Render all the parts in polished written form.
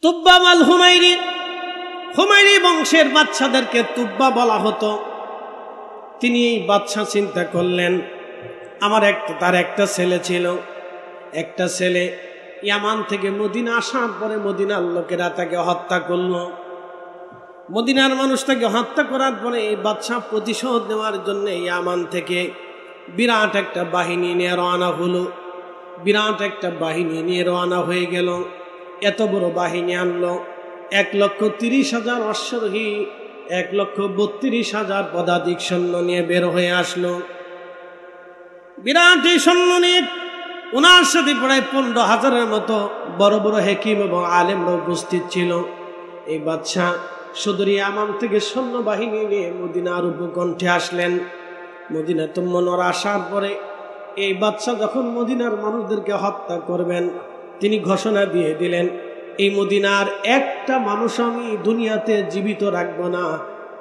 তুব্বা আল হুমায়রি, হুমায়রি বংশের বাচ্চাদেরকে তুব্বা বলা হতো। তিনি এই বাদশা চিন্তা করলেন, তার একটা ছেলে ছিল। একটা ছেলে ইয়ামান থেকে মদিনা আসার পরে মদিনার লোকেরা তাকে হত্যা করলো। মদিনার মানুষ তাকে হত্যা করার পরে এই বাদশা প্রতিশোধ নেওয়ার জন্য ইয়ামান থেকে বিরাট একটা বাহিনী নিয়ে রওনা হলো। বিরাট একটা বাহিনী নিয়ে রওনা হয়ে গেল। এত বড় বাহিনী আনলো, 1,30,000 অশ্বারোহী, 1,32,000 পদাতিক সৈন্য নিয়ে বের হয়ে আসলো। বিরাট এই সৈন্য নিয়ে ওনার সাথে প্রায় 15,000-এর মতো বড় বড় হেকিম এবং আলেমরা উপস্থিত ছিল। এই বাদশা সুদূর ইয়ামান থেকে সৈন্যবাহিনী নিয়ে মদিনার উপকণ্ঠে আসলেন। মদিনাতুল মুনাওয়ারা আসার পরে এই বাদশা যখন মদিনার মানুষদেরকে হত্যা করবেন, তিনি ঘোষণা দিয়ে দিলেন, এই মদিনার একটা মানুষ আমি দুনিয়াতে জীবিত রাখব না,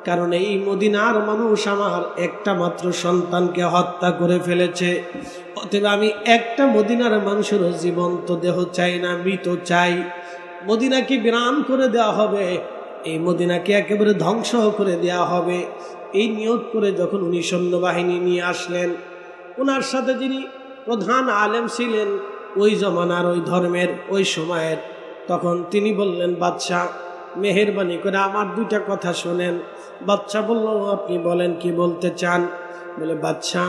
কারণ এই মদিনার মানুষ আমার একটা মাত্র সন্তানকে হত্যা করে ফেলেছে। অতএব আমি একটা মদিনার মানুষেরও জীবন্ত দেহ চাই না, মৃত চাই। মদিনাকে বিরান করে দেওয়া হবে, এই মদিনাকে একেবারে ধ্বংস করে দেওয়া হবে। এই নিয়ত করে যখন উনি সৈন্যবাহিনী নিয়ে আসলেন, ওনার সাথে যিনি প্রধান আলেম ছিলেন ওই জমানার, ওই ধর্মের, ওই সময়ের, তখন তিনি বললেন, বাদশাহ মেহেরবানি করে আমার 2টা কথা শোনেন। বাদশাহ বলল, আপনি বলেন, কি বলতে চান? বলে, বাদশাহ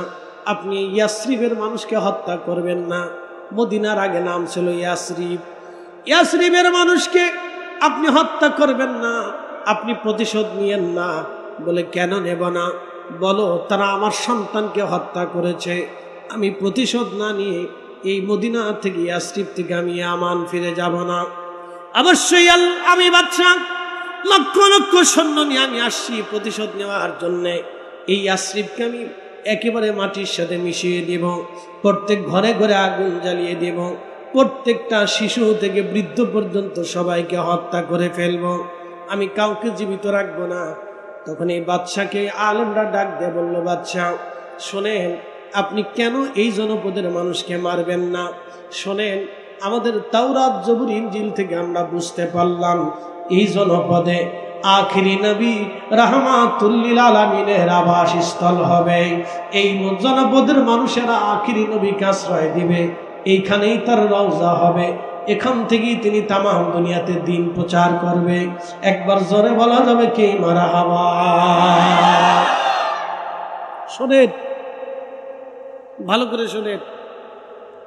আপনি ইয়াসরিবের মানুষকে হত্যা করবেন না। মদিনার আগে নাম ছিল ইয়াসরিব। ইয়াসরিবের মানুষকে আপনি হত্যা করবেন না, আপনি প্রতিশোধ নিয়েন না। বলে, কেন নেব না? বলো, তারা আমার সন্তানকে হত্যা করেছে, আমি প্রতিশোধ না নিয়ে এই মদিনা থেকে, ইয়াসরিব থেকে আমি ইয়ামান ফিরে যাব না। অবশ্যই আমি বাদশা লক্ষ লক্ষ সৈন্য নিয়ে আমি আসছি প্রতিশোধ নেওয়ার জন্যে। এই ইয়াসরিবকে আমি একেবারে মাটির সাথে মিশিয়ে দেব, প্রত্যেক ঘরে ঘরে আগুন জ্বালিয়ে দেব, প্রত্যেকটা শিশু থেকে বৃদ্ধ পর্যন্ত সবাইকে হত্যা করে ফেলব, আমি কাউকে জীবিত রাখবো না। তখন এই বাদশাকে আলেমরা ডাক দিয়ে বলল, বাদশাহ শোনেন, আপনি কেন এই জনপদের মানুষকে মারবেন না? শোনেন, আমাদের তাওরাত জবুর ইনজিল থেকে আমরা বুঝতে পারলাম এই জনপদে আখিরি নবী রাহমাতুল লিল আলামিনের আবাসস্থল হবে। এই জনপদের মানুষেরা আখিরি নবীকে আশ্রয় দিবে, এইখানেই তার রওজা হবে, এখান থেকেই তিনি তামাম দুনিয়াতে দিন প্রচার করবে। একবার জোরে বলা যাবে কে মারহাবা? শোনেন, ভালো করে শোনেন।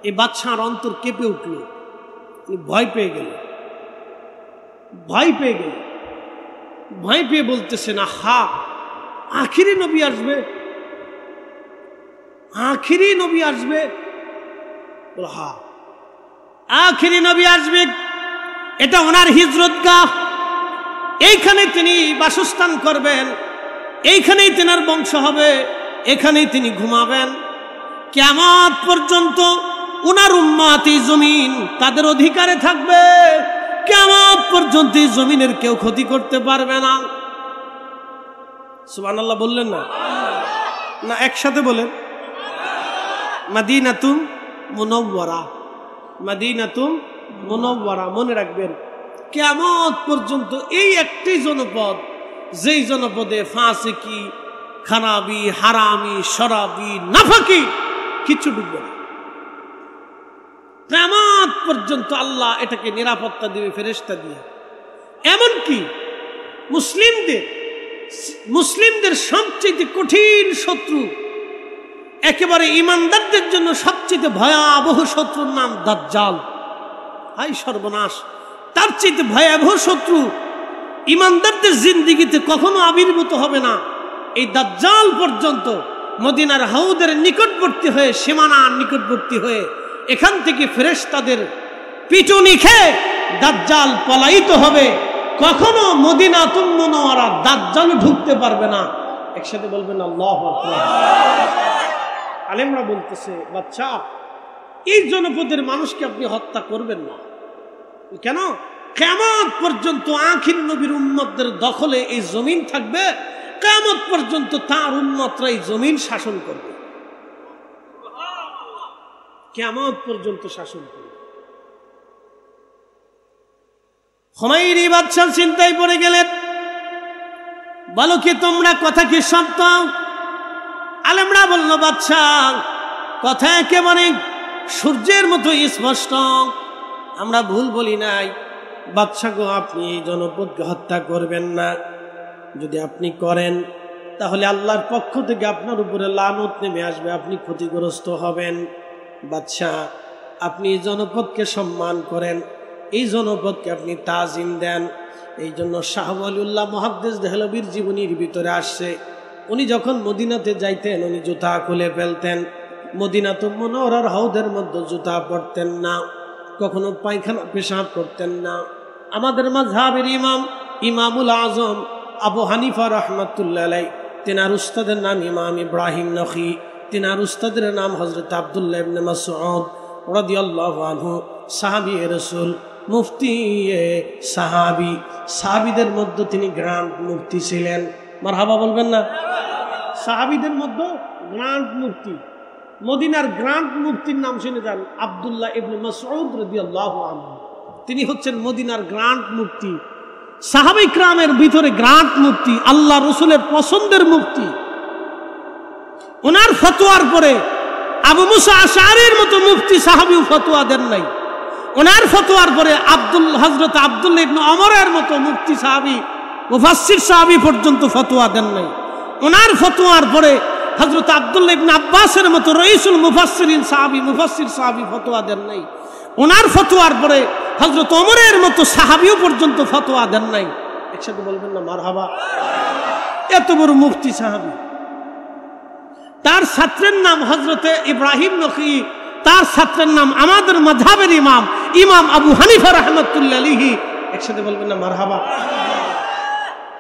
এই বাদশার অন্তর কেঁপে উঠল, ভয় পেয়ে গেল। ভয় পেয়ে বলতেছে, না হা, আখিরি নবী আসবে, আখিরি নবী আসবে। হা, আখিরি নবী আসবে, এটা ওনার হিজরতগাহ, এইখানে তিনি বাসস্থান করবেন, এইখানেই তেনার বংশ হবে, এখানেই তিনি ঘুমাবেন। কিয়ামত পর্যন্ত উনার উম্মত এই জমিন তাদের অধিকারে থাকবে, কিয়ামত পর্যন্ত এই জমিনের কেউ ক্ষতি করতে পারবে না। সুবহানাল্লাহ বললেন না? না একসাথে বলেন, মদিনাতুল মুনাওয়ারা, মদিনাতুল মুনাওয়ারা। মনে রাখবেন, কিয়ামত পর্যন্ত এই একটি জনপদ, যেই জনপদে ফাসিকি, খারাবি, হারামি, শরাবি, নাফাকি কিছু ঢুকবে না। কিয়ামত পর্যন্ত আল্লাহ এটাকে নিরাপত্তা দিবে ফেরেশতা দিয়ে। এমনকি মুসলিমদের সবচেয়ে কঠিন শত্রু, একেবারে ইমানদারদের জন্য সবচেয়ে ভয়াবহ শত্রুর নাম দাজ্জাল। হাই সর্বনাশ, তার চেয়ে ভয়াবহ শত্রু ইমানদারদের জিন্দেগিতে কখনো আবির্ভূত হবে না। এই দাজ্জাল পর্যন্ত মদিনার হাউদের নিকটবর্তী হয়ে, সীমানার নিকটবর্তী হয়ে, এখান থেকে ফেরেশতাদের পিটুনি খেয়ে দাজ্জাল পলায়িত হবে। কখনো মদিনাতুল মুনাওয়ারা দাজ্জাল ঢুকতে পারবে না। একসাথে বলবেন আল্লাহু আকবার। আলেমরা বলতেছে, বাচ্চা এই জনপদের মানুষকে আপনি হত্যা করবেন না। কেন? কিয়ামত পর্যন্ত আখির নবীর উম্মতদের দখলে এই জমিন থাকবে, কিয়ামত পর্যন্ত তার উম্মতরা এই জমিন শাসন করবে, কিয়ামত পর্যন্ত শাসন করবে। হুমায়রি বাদশা চিন্তায় পড়ে গেলেন, বলো কি তোমরা কথা কি সত্য? আলেমরা বলল, বাদশা কথা একেবারে সূর্যের মতো স্পষ্ট, আমরা ভুল বলি নাই। বাদশা গো, আপনি এই জনপদকে হত্যা করবেন না। যদি আপনি করেন তাহলে আল্লাহর পক্ষ থেকে আপনার উপরে লানত নেমে আসবে, আপনি ক্ষতিগ্রস্ত হবেন। বাদশা, আপনি এই জনপদকে সম্মান করেন, এই জনপদকে আপনি তাজিম দেন। এই জন্য শাহ ওয়ালিউল্লাহ মুহাদ্দিস দেহলভীর জীবনীর ভিতরে আসছে, উনি যখন মদিনাতে যাইতেন উনি জুতা খুলে ফেলতেন। মদিনাতুল মুনাওয়ারার হাউদের মধ্যে জুতা পরতেন না, কখনো পায়খানা পেশাব করতেন না। আমাদের মাযহাবের ইমাম ইমামুল আজম আবু হানিফা রাহমাতুল্লাহ আলাইহি, তেনার উস্তাদের নাম ইমাম ইব্রাহিম নখী, তেনার উস্তাদের নাম হযরত আব্দুল্লাহ ইবনে মাসউদ রাদিয়াল্লাহু আনহু, সাহাবী রাসূল, মুফতি সাহাবী, সাহাবীদের মধ্যে তিনি গ্র্যান্ড মুফতি ছিলেন। মারহাবা বলবেন না? সাহাবীদের মধ্যে গ্র্যান্ড মুফতি, মদিনার গ্র্যান্ড মুফতির নাম শুনে যান, আব্দুল্লাহ ইবনে মাসউদ রাদিয়াল্লাহু আনহু। তিনি হচ্ছেন মদিনার গ্র্যান্ড মুফতি, সাহাবায়ে কিরামের ভিতরে গ্র্যান্ড মুফতি, আল্লাহ রাসূলের পছন্দের মুফতি। ওনার ফতোয়ার পরে আবু মুসা আশআরীর মতো মুফতি সাহাবীও ফতোয়া দেন নাই। ওনার ফতোয়ার পরে হযরত আব্দুল্লাহ ইবনে ওমরের মতো মুফতি সাহাবী, মুফাসসির সাহাবী পর্যন্ত ফতোয়া দেন নাই। ওনার ফতোয়ার পরে হযরত আব্দুল্লাহ ইবনে আব্বাসের মতো রইসুল মুফাসসিরিন সাহাবী, মুফাসসির সাহাবী ফতোয়া দেন নাই। ওনার ফতোয়ার পরে হযরত ওমরের মতো সাহাবীও পর্যন্ত ফতোয়া দেন নাই। একসাথে বলবেন না মারহাবা? এত বড় মুফতি সাহাবী। তার ছাত্রের নাম হযরতে ইব্রাহিম নখী, তার ছাত্রের নাম আমাদের মাযহাবের ইমাম ইমাম আবু হানিফা রাহমাতুল্লাহ আলাইহি। একসাথে বলবেন না মারহাবা?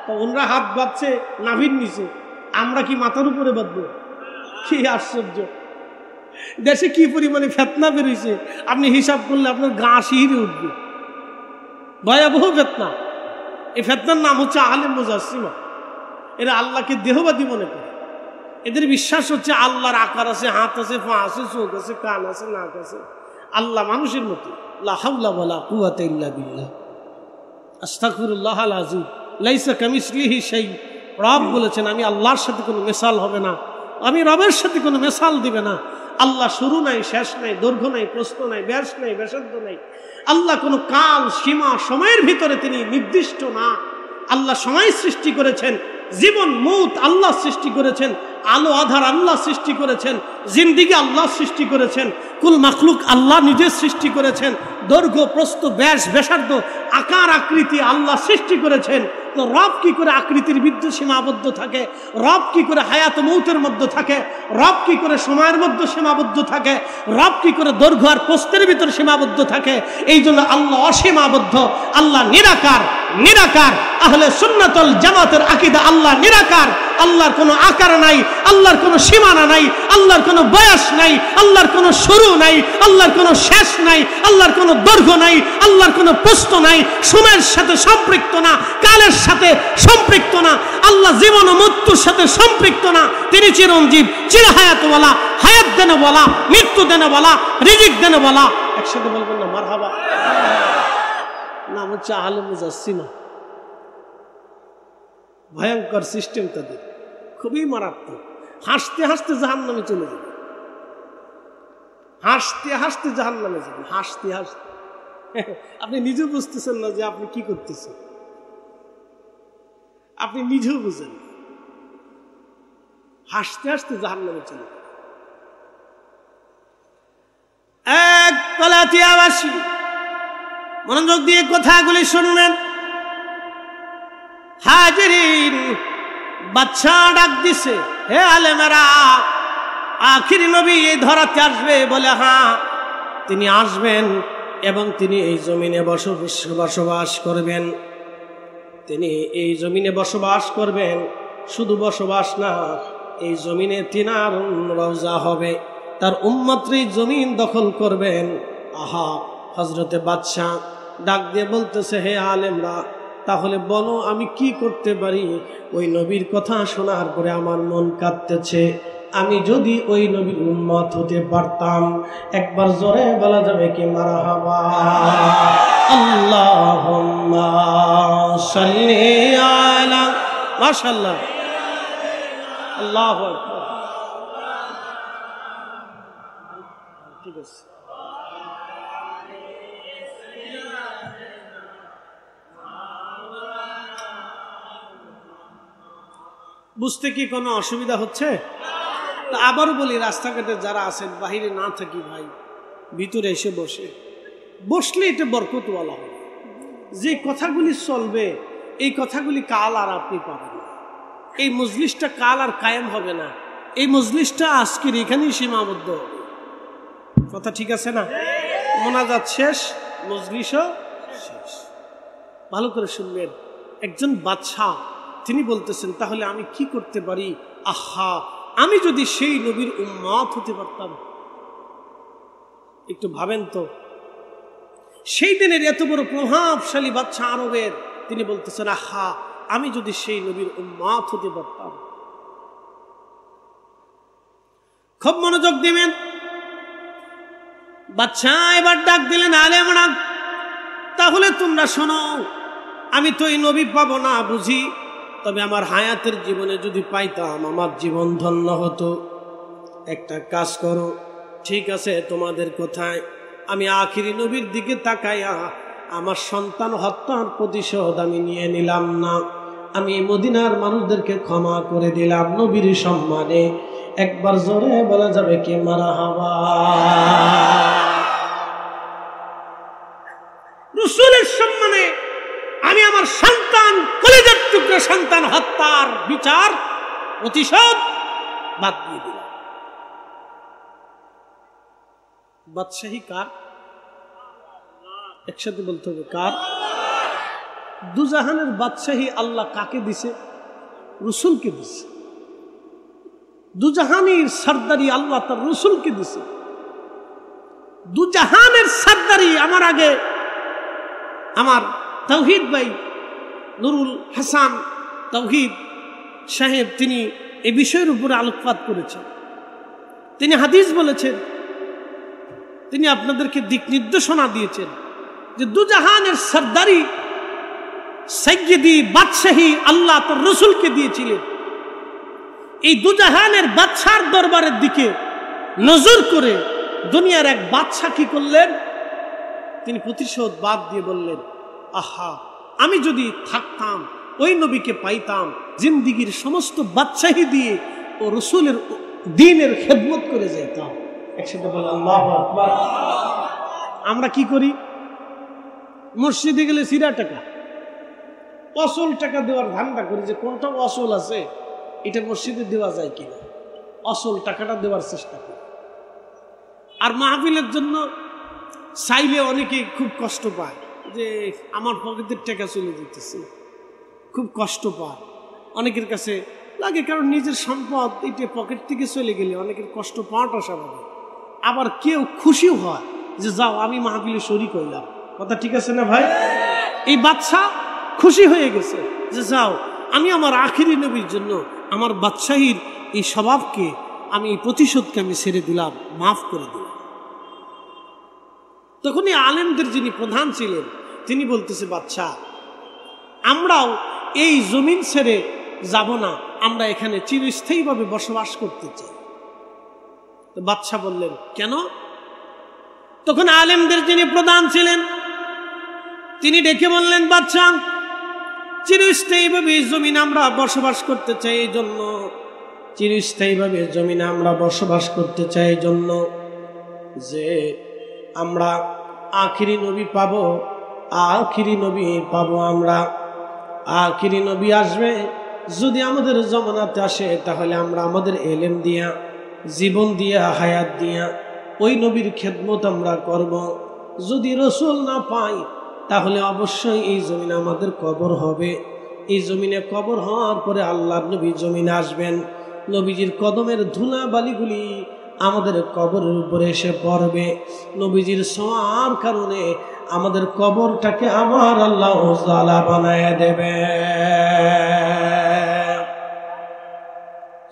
তো ওনরা হাত বাঁধছে নাভির নিচে, আমরা কি মাথার উপরে বাঁধবো? কি আশ্চর্য! দেশে কি পরিমাণে ফিতনা বেরিয়েছে, আপনি হিসাব করলে আপনার গা শিহরে উঠবে। ভয়াবহ ফিতনা। এই ফিতনার নাম হচ্ছে আহলে মুজাসসিমা। এরা আল্লাহকে দেহবাদী মনে করে। এদের বিশ্বাস হচ্ছে আল্লাহর আকার আছে, হাত আছে, পা আছে, চোখ আছে, কান আছে, নাক আছে। আল্লাহ মানুষের মতো। লা হাওলা ওয়ালা কুওয়াতা ইল্লা বিল্লাহ। আস্তাগফিরুল্লাহাল আযীম। লাইসা কামিসলিহি শাই। রব বলেছেন, আমি আল্লাহর সাথে কোনো মিসাল হবে না, আমি রবের সাথে কোনো মিসাল দিবে না। আল্লাহ শুরু নাই, শেষ নাই, দৈর্ঘ্য নাই, প্রস্থ নাই, ব্যাস নাই, ব্যাসার্ধ নাই। আল্লাহ কোনো কাল সীমা সময়ের ভিতরে তিনি নির্দিষ্ট না। আল্লাহ সময় সৃষ্টি করেছেন, জীবন মৌত আল্লাহ সৃষ্টি করেছেন, আলো আধার আল্লাহ সৃষ্টি করেছেন, জিন্দিগি আল্লাহ সৃষ্টি করেছেন, কুল মাখলুক আল্লাহ নিজে সৃষ্টি করেছেন। দৈর্ঘ্য প্রস্থ ব্যাস ব্যাসার্ধ আকার আকৃতি আল্লাহ সৃষ্টি করেছেন। তো রব কি করে আকৃতির মধ্যে সীমাবদ্ধ থাকে? রব কি করে হায়াত মৌতের মধ্যে থাকে? রব কি করে সময়ের মধ্যে সীমাবদ্ধ থাকে? রব কি করে দৈর্ঘ্য আর প্রস্থের ভিতরে সীমাবদ্ধ থাকে? এই জন্য আল্লাহ অসীমাবদ্ধ, আল্লাহ নিরাকার। নিরাকার আহলে সুন্নাতুল জামাতের আকীদা, আল্লাহ নিরাকার। আল্লাহর কোনো আকার নাই, আল্লাহর কোনো সীমানা নাই, আল্লাহর কোনো বয়স নাই, আল্লাহর কোনো শুরু নাই, আল্লাহর কোনো শেষ নাই, আল্লাহর কোনো দৈর্ঘ্য নাই, আল্লাহর কোনো প্রস্থ নাই, সময়ের সাথে সম্পৃক্ত না, কালের সাথে সম্পৃক্ত না, আল্লাহ জীবন ও মৃত্যুর সাথে সম্পৃক্ত না। তিনি চিরঞ্জীব, চিরহায়াতওয়ালা, হায়াত দেনওয়ালা, মৃত্যু দেনওয়ালা, রিজিক দেনওয়ালা। একসাথে বলবেন না মারহাবা? নাম হচ্ছে আহলে মুজাসসিমা। ভয়ঙ্কর সিস্টেম তাদের, খুবই মারাত্মক। হাসতে হাসতে জাহান্নামে চলে যাবে, হাসতে হাসতে জাহান্নামে যাবে, হাসতে হাসতে। আপনি নিজেও বুঝতেছেন না যে আপনি কি করতেছেন, আপনি নিজেও বুঝেন। হাসতে হাসতে জাহান্নামে চলে যাবে। এক গলাতিয়াবাসী মনোযোগ দিয়ে কথাগুলি শুনবেন। হাজিরিন, বাদশা ডাক দিছে, হে আলেমেরা, আখির নবী এই ধরাতে আসবে? বলে হ্যাঁ, তিনি আসবেন এবং তিনি এই জমিনে বসবাস করবেন। তিনি এই জমিনে বসবাস করবেন, শুধু বসবাস না, এই জমিনে তিনার রওজা হবে, তার উম্মতই জমিন দখল করবেন। আহা, হযরতে বাদশা ডাক দিয়ে বলতেছে, হে আলেমরা, তাহলে বলো আমি কি করতে পারি? ওই নবীর কথা শোনার পরে আমার মন কাঁদতেছে। আমি যদি ওই নবীর উম্মত হতে পারতাম। একবার জোরে বলা যাবে কি মারহাবা? আল্লাহুম্মা সাল্লি আলা, মাশাআল্লাহ, আল্লাহু আকবার। ঠিক আছে, বুঝতে কি কোনো অসুবিধা হচ্ছে? আবারও বলি, রাস্তাঘাটে যারা আছেন বাহিরে না থাকি ভাই, ভিতরে এসে বসলে এটা বরকতওয়ালা হবে। যে কথাগুলি চলবে এই কথাগুলি কাল আর আপনি পাবেন না। এই মজলিসটা কাল আর কায়েম হবে না। এই মজলিসটা আজকের এখানেই সীমাবদ্ধ হবে। কথা ঠিক আছে না? মোনাজাত শেষ, মজলিসও শেষ। ভালো করে শুনবেন। একজন বাদশাহ তিনি বলতেছেন, তাহলে আমি কি করতে পারি? আহা, আমি যদি সেই নবীর উম্মত হতে পারতাম। একটু ভাবেন তো, সেই দিনের এত বড় প্রভাবশালী বাদশাহ আরবের, তিনি বলতেছেন, আহা, আমি যদি সেই নবীর উম্মত হতে পারতাম। খুব মনোযোগ দিবেন। বাদশাহ এবার ডাক দিলেন, আলেমরা, তাহলে তোমরা শোনো, আমি তো এই নবী পাবো না বুঝি, তবে আমার হায়াতের জীবনে যদি পাইতাম আমার জীবন ধন্য হতো। একটা কাজ করো, ঠিক আছে, তোমাদের কথায় আমি আখিরি নবীর দিকে তাকাইয়া আমার সন্তান হত্যার প্রতিশোধ আমি নিয়ে নিলাম না। আমি মদিনার মানুষদেরকে ক্ষমা করে দিলাম নবীর সম্মানে। একবার জোরে বলা যাবে কি মারহাবা? রাসূলের সম্মানে আমি আমার সন্তান, কলিজার টুকরা সন্তান হত্যার বিচার প্রতিশোধ বাদ দিয়ে দিলাম। বাদশাহী কার? একসাথে বলতে হবে, কার? দুজাহানের বাদশাহী আল্লাহ কাকে দিছে? রাসূলকে দিছে। দুজাহানের সরদারি আল্লাহ তার রাসূলকে দিছে। দুজাহানের সরদারি আমার আগে আমার তাওহীদ ভাই নুরুল হাসান তাওহীদ সাহেব, তিনি এই বিষয়ের উপরে আলোকপাত করেছেন। তিনি হাদিস বলেছেন, তিনি আপনাদেরকে দিক নির্দেশনা দিয়েছেন যে দুজাহানের সরদারি সাইয়্যিদি বাদশাহী আল্লাহ তার রাসূলকে দিয়েছিলেন। এই দুজাহানের বাদশার দরবারের দিকে নজর করে দুনিয়ার এক বাদশা কি করলেন? তিনি প্রতিশোধ বাদ দিয়ে বললেন, আহা, আমি যদি থাকতাম, ওই নবীকে পাইতাম, জিন্দিগির সমস্ত বাদশাহী দিয়ে ও রাসূলের দ্বীনের খেদমত করে যেতাম। একসাথে বলে আল্লাহু আকবার। আমরা কি করি? মসজিদে গেলে সিরা টাকা, অসল টাকা দেওয়ার ধান্দা করি, যে কোনটা অসল আছে এটা মসজিদে দেওয়া যায় কিনা, অসল টাকাটা দেওয়ার চেষ্টা করি। আর মাহফিলের জন্য চাইলে অনেকে খুব কষ্ট পায় যে আমার পকেটের টাকা চলে যেতেছে, খুব কষ্ট পায়। অনেকের কাছে লাগে, কারণ নিজের সম্পদ এটা পকেট থেকে চলে গেলে অনেকের কষ্ট পাওয়াটা স্বাভাবিক। আবার কেউ খুশিও হয় যে যাও, আমি মাহফিলে শরীক হইলাম। কথা ঠিক আছে না ভাই? এই বাদশা খুশি হয়ে গেছে যে যাও, আমি আমার আখিরি নবীর জন্য আমার বাদশাহীর এই স্বভাবকে, আমি এই প্রতিশোধকে আমি ছেড়ে দিলাম, মাফ করে দিলাম। তখন এই আলেমদের যিনি প্রধান ছিলেন তিনি বলতেছে, বাদশাহ, আমরাও এই জমিন ছেড়ে যাব না, আমরা এখানে চিরস্থায়ীভাবে বসবাস করতে চাই। তো বাদশাহ বললেন, কেন? তখন আলেমদের যিনি প্রধান ছিলেন তিনি ডেকে বললেন, বাদশাহ, চিরস্থায়ীভাবে এই জমিন আমরা বসবাস করতে চাই এই জন্য, চিরস্থায়ীভাবে জমিনে আমরা বসবাস করতে চাই এই জন্য যে আমরা আখিরি নবী পাবো, আখিরি নবী পাবো আমরা। আখিরি নবী আসবে, যদি আমাদের জমানাতে আসে তাহলে আমরা আমাদের এলেম দিয়া, জীবন দিয়া, হায়াত দিয়া ওই নবীর খেদমত আমরা করব। যদি রাসূল না পাই তাহলে অবশ্যই এই জমিনে আমাদের কবর হবে। এই জমিনে কবর হওয়ার পরে আল্লাহর নবী জমিনে আসবেন, নবীজির কদমের ধুলা বালিগুলি আমাদের কবরের উপরে এসে পড়বে। নবীজির ছোঁয়ার কারণে আমাদের কবরটাকে আমার আল্লাহ উজালা বানায় দেবে।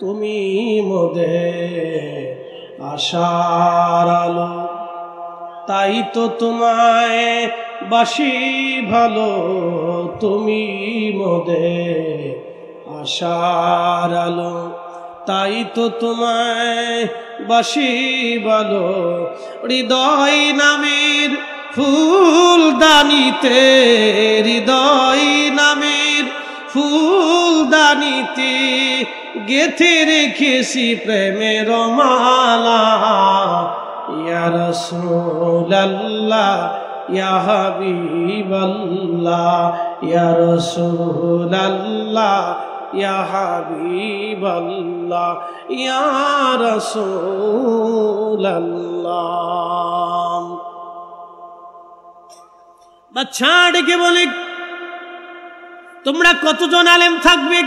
তুমি মোদের আশার আলো, তাই তো তোমায় বাসি ভালো, তুমি মোদের আশার আলো। তাই তো তোমায় বাসি ভালো, হৃদয় নামের ফুলদানিতে, হৃদয় নামের ফুলদানিতে গেথে রেখেছি প্রেমের মালা। ইয়া রাসূলুল্লাহ ইয়া হাবিবাল্লাহ, ইয়া রাসূলুল্লাহ ইয়া হাবিবাল্লাহ, ইয়া রাসূলুল্লাহ। বাদশা ডেকে বলে, তোমরা কতজন আলেম থাকবে?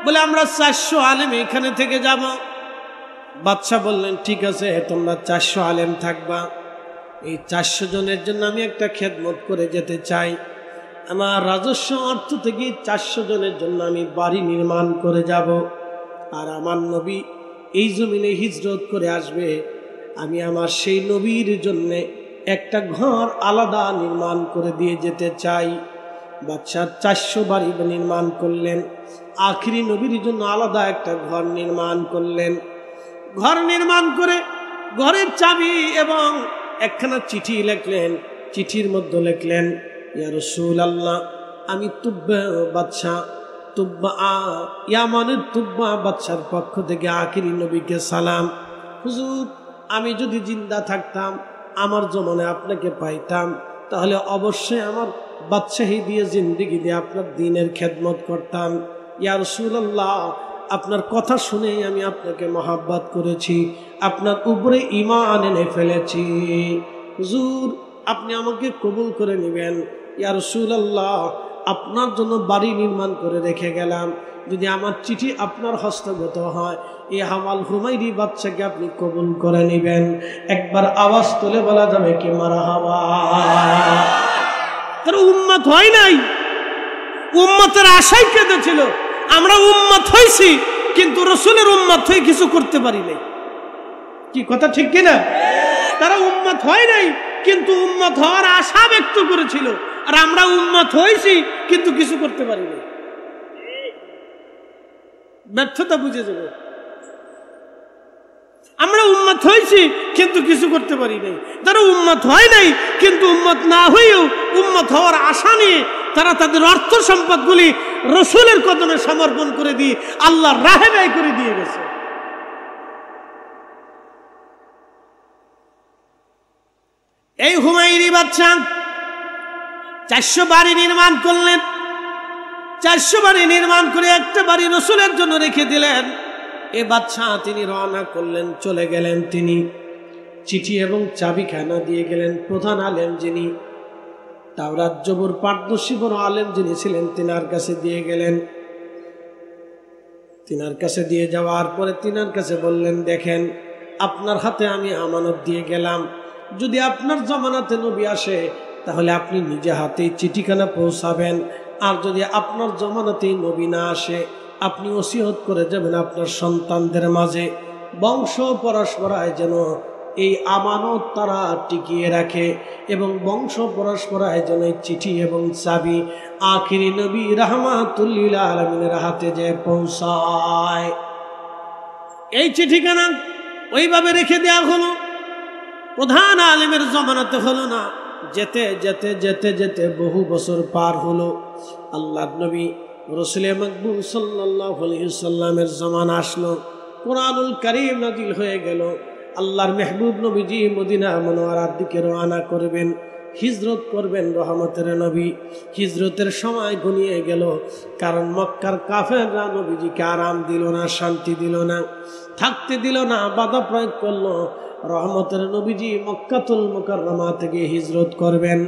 বলে আমরা 400 আলেম এখানে থেকে যাব। বাদশা বললেন, ঠিক আছে, তোমরা 400 আলেম থাকবা। এই 400 জনের জন্য আমি একটা খেদমত করে যেতে চাই। আমার রাজস্ব অর্থ থেকে 400 জনের জন্য আমি বাড়ি নির্মাণ করে যাব। আর আমার নবী এই জমিনে হিজরত করে আসবে, আমি আমার সেই নবীর জন্য একটা ঘর আলাদা নির্মাণ করে দিয়ে যেতে চাই। বাদশা 400 বাড়ি নির্মাণ করলেন, আখিরি নবীর জন্য আলাদা একটা ঘর নির্মাণ করলেন। ঘর নির্মাণ করে ঘরের চাবি এবং একখানা চিঠি লিখলেন। চিঠির মধ্যে লিখলেন, ইয়া রাসূলুল্লাহ, আমি তুব্বা বাদশা, তুব্বা ইয়ামানের তুব্বা বাদশার পক্ষ থেকে আখিরি নবীকে সালাম। হুজুর, আমি যদি জিন্দা থাকতাম, আমার জমানে আপনাকে পাইতাম, তাহলে অবশ্যই আমার বাদশাহী দিয়ে জিন্দেগি দিয়ে আপনার দ্বীনের খেদমত করতাম। ইয়া রাসূলুল্লাহ, আপনার কথা শুনেই আমি আপনাকে মহাব্বত করেছি, আপনার উপরে ঈমান এনে ফেলেছি। হুজুর, আপনি আমাকে কবুল করে নেবেন। ইয়া রাসূলুল্লাহ, আপনার জন্য বাড়ি নির্মাণ করে রেখে গেলাম, যদি আমার চিঠি আপনার হস্তগত হয়, এই হাওয়াল হুমায়রি বাদশাকে আপনি কবুল করে নেবেন। একবার আওয়াজ তুলে বলা যাবে কি মারহাবা। তারা উম্মত হয় নাই, উম্মতের আশায় কেঁদেছিল। আমরা উম্মত হয়েছি, কিন্তু রসুলের উম্মত হয়ে কিছু করতে পারি নাই। কি কথা ঠিক কিনা? তারা উম্মত হয় নাই, কিন্তু উম্মত হওয়ার আশা ব্যক্ত করেছিল। আর আমরা উম্মত হয়েছি, কিন্তু কিছু করতে পারি নাই। ব্যর্থতা বুঝে যাবে। আমরা উম্মত হয়েছি, কিন্তু কিছু করতে পারি নাই। তারা উম্মত হয় নাই, কিন্তু উম্মত না হয়েও উম্মত হওয়ার আশা নিয়ে তারা তাদের অর্থ সম্পদগুলি রসুলের কদমে সমর্পণ করে দিয়ে আল্লাহর রাহে ব্যয় করে দিয়ে গেছে। এই হুমায়রি বাদশা 400 বাড়ি নির্মাণ করলেন। 400 বাড়ি নির্মাণ করে একটা বাড়ি রসুলের জন্য রেখে দিলেন। এ বাদশা তিনি রওনা করলেন, চলে গেলেন। তিনি চিঠি এবং চাবিখানা দিয়ে গেলেন প্রধান আলেম, যিনি তাওরাত জবর পারদর্শী বড় আলেম যিনি ছিলেন, তিনার কাছে দিয়ে গেলেন। তিনার কাছে দিয়ে যাওয়ার পরে তিনার কাছে বললেন, দেখেন, আপনার হাতে আমি আমানত দিয়ে গেলাম, যদি আপনার জামানাতে নবী আসে তাহলে আপনি নিজে হাতেই চিঠিখানা পৌঁছাবেন। আর যদি আপনার জামানাতেই নবী না আসে, আপনি ওসিয়ত করে যাবেন আপনার সন্তানদের মাঝে, বংশ পরস্পরায় যেন এই আমানত তারা টিকিয়ে রাখে, এবং বংশ পরস্পরায় যেন এই চিঠি এবং চাবি আখিরি নবী রাহমাতুল লিল আলামিনের হাতে যে পৌঁছায়। এই চিঠিখানা ওইভাবে রেখে দেওয়া হলো। প্রধান আলেমের জমানাতে হলো না, যেতে যেতে যেতে যেতে বহু বছর পার হলো। আল্লাহর নবী রাসূলে মাকবুল সাল্লাল্লাহু আলাইহি ওয়াসাল্লামের জমানা আসলো। কুরআনুল কারীম নাযিল হয়ে গেল। আল্লাহর মেহবুব নবীজি মদিনা মুনাওয়ারার দিকে রওনা করবেন, হিজরত করবেন। রহমতের নবী হিজরতের সময় ঘনিয়ে গেল, কারণ মক্কার কাফেররা নবীজিকে আরাম দিল না, শান্তি দিল না, থাকতে দিল না, বাধা প্রয়োগ করলো। রহমতের নবীজি মক্কাতুল মুকাররমা থেকে হিজরত করবেন।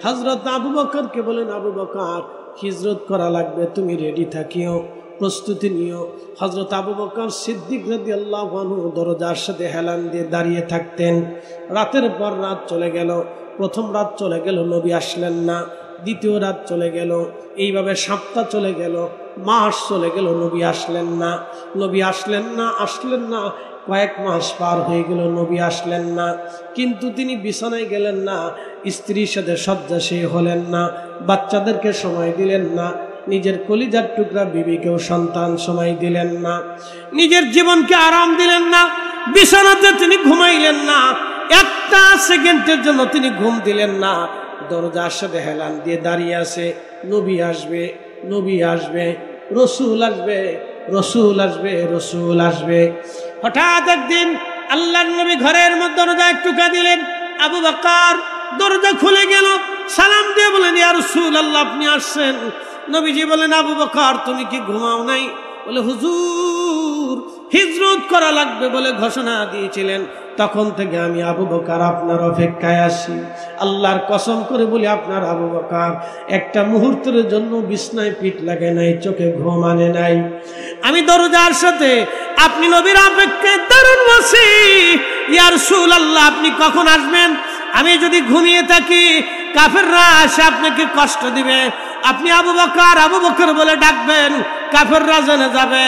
হযরত আবু বকরকে বলেন, আবু বকর, হিজরত করা লাগবে, তুমি রেডি থাকিও, প্রস্তুতি নিও। হযরত আবু বকর সিদ্দিক রাদিয়াল্লাহু আনহু দরজার সাথে হেলান দিয়ে দাঁড়িয়ে থাকতেন। রাতের পর রাত চলে গেল। প্রথম রাত চলে গেল, নবী আসলেন না। দ্বিতীয় রাত চলে গেল। এইভাবে সপ্তাহ চলে গেল, মাস চলে গেল, নবী আসলেন না। নবী আসলেন না। কয়েক মাস পার হয়ে গেল, নবী আসলেন না। কিন্তু তিনি বিছানায় গেলেন না, স্ত্রীর সাথে শয্যাশায়ী হলেন না, বাচ্চাদেরকে সময় দিলেন না, নিজের কলিজার টুকরা বিবিকেও সন্তান সময় দিলেন না, নিজের জীবনকে আরাম দিলেন না, বিছানাতে তিনি ঘুমাইলেন না, একটা সেকেন্ডের জন্য তিনি ঘুম দিলেন না। দরজার সাথে হেলান দিয়ে দাঁড়িয়ে আছে, নবী আসবে, নবী আসবে, রসুল আসবে, রসুল আসবে, রসুল আসবে। হঠাৎ একদিন আল্লাহর নবী ঘরের মধ্যে দরজা টুকা দিলেন। আবু বকর দরজা খুলে গেল, সালাম দিয়ে বলেন, ইয়া রাসূলুল্লাহ, আপনি আসছেন। নবীজি বলেন, আবু বকর তুমি কি ঘুমাও নাই? বলে, হুজুর হিজরত করা লাগবে বলে ঘোষণা দিয়েছিলেন, তখন থেকে আমি আবু বকর আপনার অপেক্ষায় আছি। আল্লাহর কসম করে বলি, আপনার আবু বকর একটা মুহূর্তের জন্য বিছনায় পিঠ লাগে নাই, চোখে ঘুম আনে নাই। আমি দরজার সাথে আপনি নবীর অপেক্ষায় দাঁড়ান আছি। ইয়া রাসূলুল্লাহ, আপনি কখন আসবেন? আমি যদি ঘুমিয়ে থাকি কাফেররা এসে আপনাকে কষ্ট দিবে, আপনি আবু বকর আবু বকর বলে ডাকবেন, কাফেররা জেনে যাবে।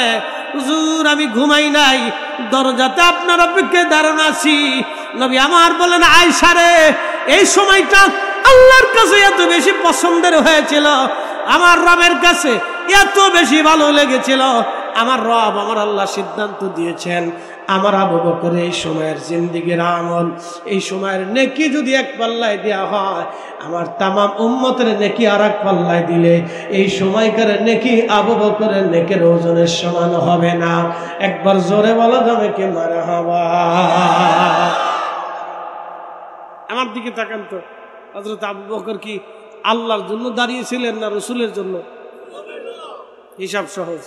হুজুর আমি ঘুমাই নাই, দরজাতে আপনার অপেক্ষায় দাঁড়ানো আছি। নবী আমার বলেন, আয়েশা রে, এই সময়টা আল্লাহর কাছে এত বেশি পছন্দের হয়েছিল, আমার রবের কাছে এত বেশি ভালো লেগেছিল, আমার রব আমার আল্লাহ সিদ্ধান্ত দিয়েছেন আমার আবু বকর এই সময়ের জিন্দেগির আমল, এই সময়ের নেকি যদি এক পাল্লায় দেওয়া হয়, আমার তামাম উম্মতের নেকি আর এক পাল্লায় দিলে এই সময়কার নেকি আবু বকরের নেকের ওজনের সমান হবে না। একবার জোরে বলা যাবে কি মারহাবা? আমার দিকে তাকান তো, হযরত আবু বকর কি আল্লাহর জন্য দাঁড়িয়েছিলেন না রসুলের জন্য? হিসাব সহজ।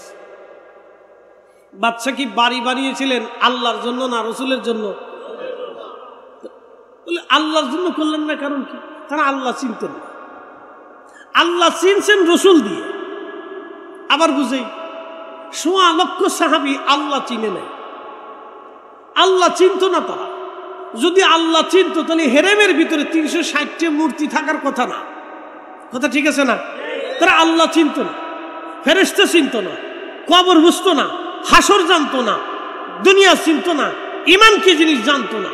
বাদশা কি বাড়ি বানিয়েছিলেন আল্লাহর জন্য না রসুলের জন্য? বলে আল্লাহর জন্য করলেন না, কারণ কি? তারা আল্লাহ চিনতেন না। আল্লাহ চিনছেন রসুল দিয়ে। আবার বুঝেই ১৬ লক্ষ সাহাবী আল্লাহ চিনে নেয়, আল্লাহ চিনত না তারা। যদি আল্লাহ চিনত তাহলে হেরেমের ভিতরে ৩৬০টি মূর্তি থাকার কথা না। কথা ঠিক আছে না? তারা আল্লাহ চিনত না, ফেরেশতা চিনত না, কবর বুঝতো না, হাসর জানতো না, দুনিয়া চিনতো না, ঈমান কি জিনিস জানতো না,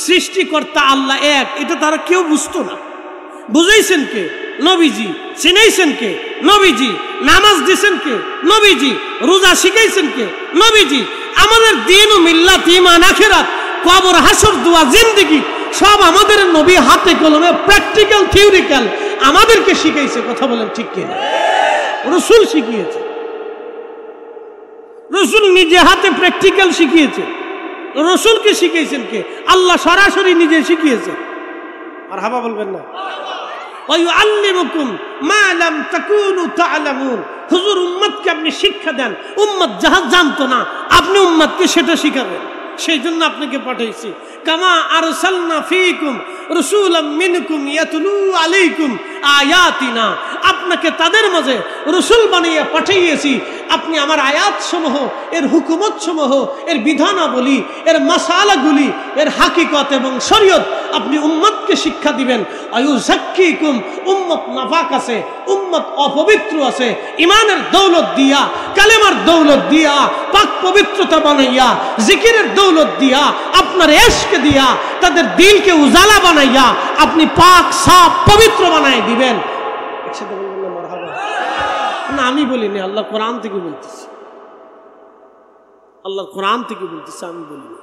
সৃষ্টিকর্তা আল্লাহ এক এটা তারা কেউ বুঝতো না। বুঝাইছেন কে? নবীজি। চিনাইছেন কে? নবীজি। নামাজ দিয়েছেন কে? নবীজি। রোজা শিখাইছেন কে? নবীজি। আমাদের দ্বীন ও মিল্লাত, ঈমান, আখিরাত, কবর, হাসর, দোয়া, জিন্দেগি সব আমাদের নবী হাতে কলমে প্র্যাকটিক্যাল থিওরিক্যাল আমাদেরকে শিখাইছে। কথা বলেন ঠিক কিনা? রাসূল শিখিয়েছে, রসুল নিজে হাতে প্র্যাকটিক্যাল শিখিয়েছে। রসুলকে শিখিয়েছেন কে? আল্লাহ সরাসরি নিজে শিখিয়েছে। আর হাবা বলবেন না? ওয়ায়ুআল্লিমুকুম মা লাম তাকুনু তা'লামুন। হুজুর উম্মতকে আপনি শিক্ষা দেন, উম্মত যাহা জানতো না আপনি উম্মতকে সেটা শিখাবেন। সেই জন্য আপনাকে পাঠাইছি। কামা আরসালনা ফীকুম রাসূলাম মিনকুম ইয়াতলু আলাইকুম আয়াতিনা। আপনাকে তাদের মাঝে রাসূল বানিয়ে পাঠিয়েছি, আপনি আমার আয়াত সমূহ, এর হুকুমত সমূহ, এর বিধানাবলী, এর মাসালাগুলি, এর হাকিকত এবং শরীয়ত আপনি উম্মতকে শিক্ষা দিবেন। আয়ুযাক্কিকুম, উম্মত নাফাক আছে, উম্মত অপবিত্র আছে, ইমানের দৌলত দিয়া, কালেমার দৌলত দিয়া, পাক পবিত্রতা বানাইয়া, জিকিরের দৌলত দিয়া, আপনার ইশক দিয়া তাদের দিলকে উজালা বানাইয়া আপনি পাক সাফ পবিত্র বানাই দিবেন। একসাথে বলবেন না মারহাবা? না আমি বলিনি, আল্লাহ কোরআন থেকে বলতেছি, আল্লাহ কোরআন থেকে বলতেছে, আমি বলিনি।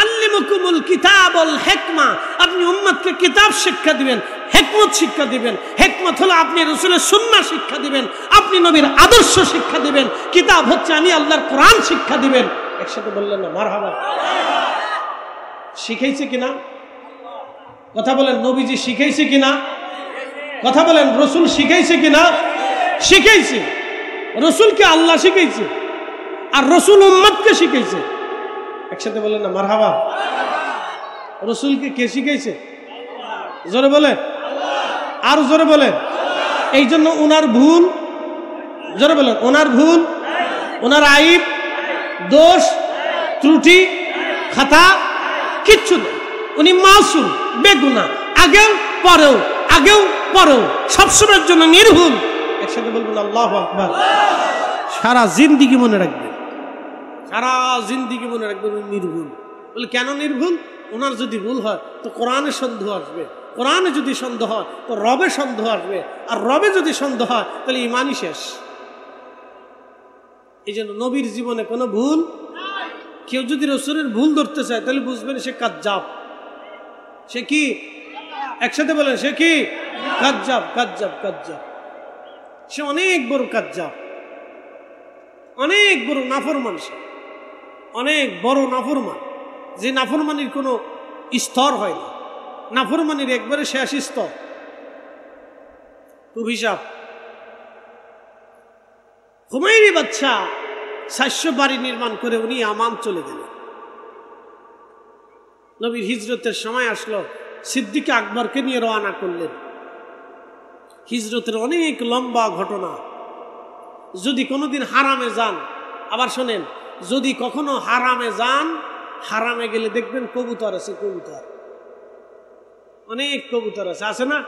আল্লিমুকুমুল কিতাব ওয়াল হিকমা, আপনি উম্মতকে কিতাব শিক্ষা দিবেন, হিকমত শিক্ষা দিবেন। হিকমত হলো আপনি রাসূলের সুন্নাহ শিক্ষা দিবেন, আপনি নবীর আদর্শ শিক্ষা দিবেন। কিতাব হচ্ছে আমি আল্লাহর কোরআন শিক্ষা দিবেন। একসাথে বললেন না মারহাবা? শিখাইছে কিনা? কথা বলেন। নবীজি শিখাইছে কিনা? কথা বলেন। রাসূল শিখাইছে কিনা? শিখাইছে। রাসূলকে আল্লাহ শিখাইছে আর রাসূল উম্মতকে শিখাইছে। একসাথে বলেন না মারহাবা? রাসূলকে কে শিখাইছে? জোরে বলেন, আর জোরে বলেন। এই জন্য ওনার ভুল, জোরে বলেন, ওনার ভুল, ওনার আইব, দোষ, ত্রুটি, খাতা কিচ্ছু নেই। উনি মাসুম, বেগুনা, আগেও পরেও, আগেও পরেও, সবসময়ের জন্য নির্ভুল। একসাথে বলবেন আল্লাহু আকবার। সারা জিন্দেগি মনে রাখবেন, সারা জিন্দিগি মনে রাখবেন নির্ভুল। বলে কেন নির্ভুল? ওনার যদি ভুল হয় তো কোরআনে সন্দেহ আসবে, কোরআনে যদি সন্দেহ হয় তো রবে সন্দেহ আসবে, আর রবে যদি সন্দেহ হয় তাহলে ইমানই শেষ। এই জন্য নবীর জীবনে কোনো ভুল, কেউ যদি রসুলের ভুল ধরতে চায় তাহলে বুঝবেন সে কাজ্জাব। সে কি? একসাথে বলেন, সে কি? কাজ্জাব, কাজ্জাব, কাজ্জাব। সে অনেক বড় কাজ্জাব, অনেক বড় নাফরমান, সে অনেক বড় নাফরমান, যে নাফরমানির কোনো স্তর হয় না, নাফরমানির একবারে শেষ স্তর। খুব হিসাব। হুমায়ুনি বাদশা 700 বাড়ি নির্মাণ করে উনি আমান চলে গেলেন। নবীর হিজরতের সময় আসলো, সিদ্দিক আকবরকে নিয়ে রওনা করলেন। হিজরতের অনেক লম্বা ঘটনা। যদি কোনোদিন হারামে যান, আবার শোনেন, যদি কখনো হারামে যান, হারামে গেলে দেখবেন কবুতর আছে, কবুতর, অনেক কবুতর আছে, আছে না?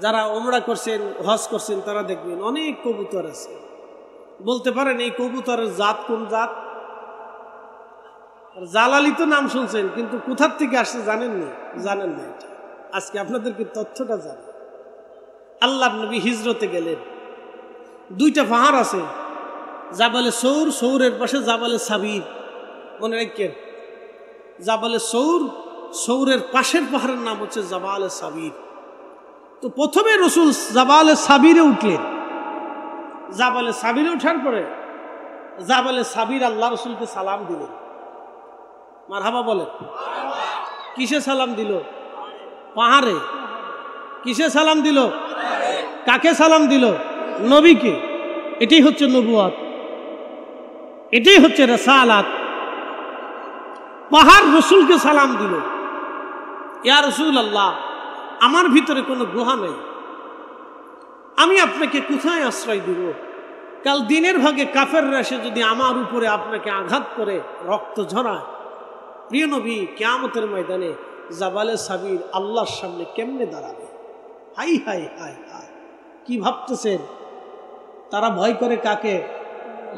যারা ওমরা করছেন, হজ করছেন, তারা দেখবেন অনেক কবুতর আছে। বলতে পারেন এই কবুতরের জাত কোন জাত? জালালি তো নাম শুনছেন, কিন্তু কোথার থেকে আসছে জানেননি, জানেন না। এটা আজকে আপনাদেরকে তথ্যটা জানেন। আল্লাহর নবী হিজরতে গেলেন, 2টা পাহাড় আছে, জাবালে সৌর, সৌরের পাশে জাবালে সাবির। মনে রাখেন, জাবালে সৌর, সৌরের পাশের পাহাড়ের নাম হচ্ছে জাবালে সাবির। তো প্রথমে রসুল জাবালে সাবিরে উঠলেন। জাবালে সাবিরে ওঠার পরে জাবালে সাবির আল্লাহ রসুলকে সালাম দিলেন। মারহাবা বলেন। কিসে সালাম দিল? পাহাড়ে। কিসে সালাম দিল? কাকে সালাম দিল? নবীকে। এটাই হচ্ছে নবুয়ত, এটাই হচ্ছে রাসালাত। পাহাড় রসুলকে সালাম দিল, ইয়া রাসূলুল্লাহ, আমার ভিতরে কোনো গুহা নেই, আমি আপনাকে কোথায় আশ্রয় দিব? কাল দিনের ভাগে কাফেররা এসে যদি আমার উপরে আপনাকে আঘাত করে রক্ত ঝরায়, প্রিয় নবী কিয়ামতের ময়দানে জাবালে সাবির আল্লাহর সামনে কেমনে দাঁড়াবে? হাই হাই হাই হাই, কি ভাবতেছেন? তারা ভয় করে কাকে?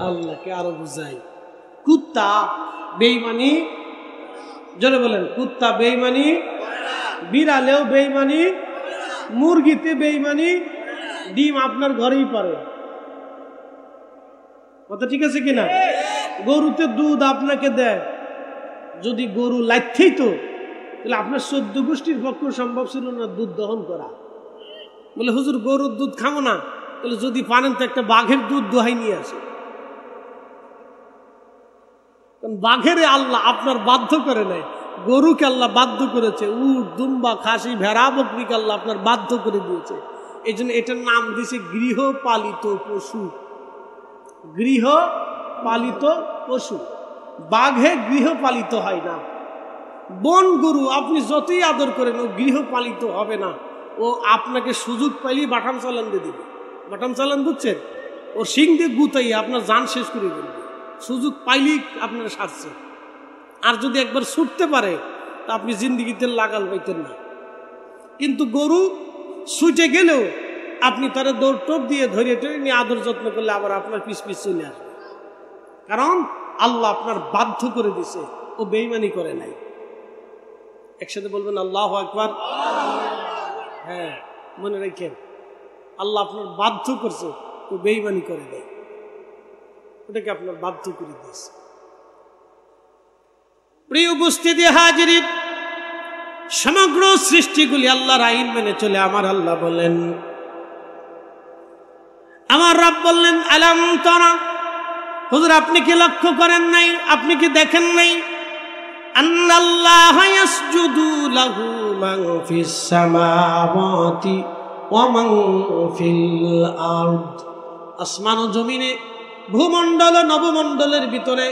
আল্লাহকে। আরো বুঝাই, কুত্তা বেঈমানি, জোরে বলেন, কুত্তা বেঈমানি, বিড়ালেও বেঈমানি, মুরগিতে বেঈমানি, ডিম আপনার ঘরেই পারে। কথা ঠিক আছে কিনা? গরুতে দুধ আপনাকে দেয়, যদি গরু লাইতেই তো তাহলে আপনার 14 গোষ্ঠীর পক্ষে সম্ভব ছিল না দুধ দহন করা। বলে হুজুর গরুর দুধ খাবো না, তাহলে যদি পারেন তো একটা বাঘের দুধ দোহাই নিয়ে আসে। বাঘের আল্লাহ আপনার বাধ্য করে নেয়, গরুকে আল্লাহ বাধ্য করেছে, উট, দুম্বা, খাসি, ভেড়া, বকরিকে আল্লাহ আপনার বাধ্য করে দিয়েছে। এই জন্য এটার নাম দিয়েছে গৃহপালিত পশু। গৃহপালিত পশু। বাঘে গৃহপালিত হয় না। বন গরু আপনি যতই আদর করেন, ও গৃহপালিত হবে না। ও আপনাকে সুযোগ পাইলেই বাটাম চালান দিয়ে দিবে। বাটাম চালান বুঝছেন? ও শিং দিয়ে গুতাই আপনার জান শেষ করে দেবে, সুযোগ পাইলেই আপনার সারছে। আর যদি একবার ছুটতে পারে তা আপনি জিন্দিগিতে লাগাল পাইতেন না। কিন্তু গরু ছুটে গেলেও আপনি তারা দৌড় টোপ দিয়ে ধরে টরে নিয়ে আদর যত্ন করলে আবার আপনার পিছ পিছ চলে আসবে। কারণ আল্লাহ আপনার বাধ্য করে দিছে, ও বেঈমানি করে নাই। একসাথে বলবেন আল্লাহু আকবার। হ্যাঁ, মনে রাখেন, আল্লাহ আপনার বাধ্য করছে, ও বেঈমানি করে নাই, ওটাকে আপনার বাধ্য করে দিয়েছে। প্রিয় উপস্থিতি হাজিরিন, সমগ্র সৃষ্টিগুলি আল্লাহর আইন মেনে চলে। আমার আল্লাহ বলেন, আমার রব বললেন, আলাম তারা, হুজুর আপনি কি লক্ষ্য করেন নাই, আপনি কি দেখেন নাই, আন্নাল্লাহা ইয়াসজুদু লাহু মান ফিস সামাওয়াতি ওয়া মান ফিল আরদ। আসমান ও জমিনে, ভূমণ্ডল ও নবমণ্ডলের ভিতরে,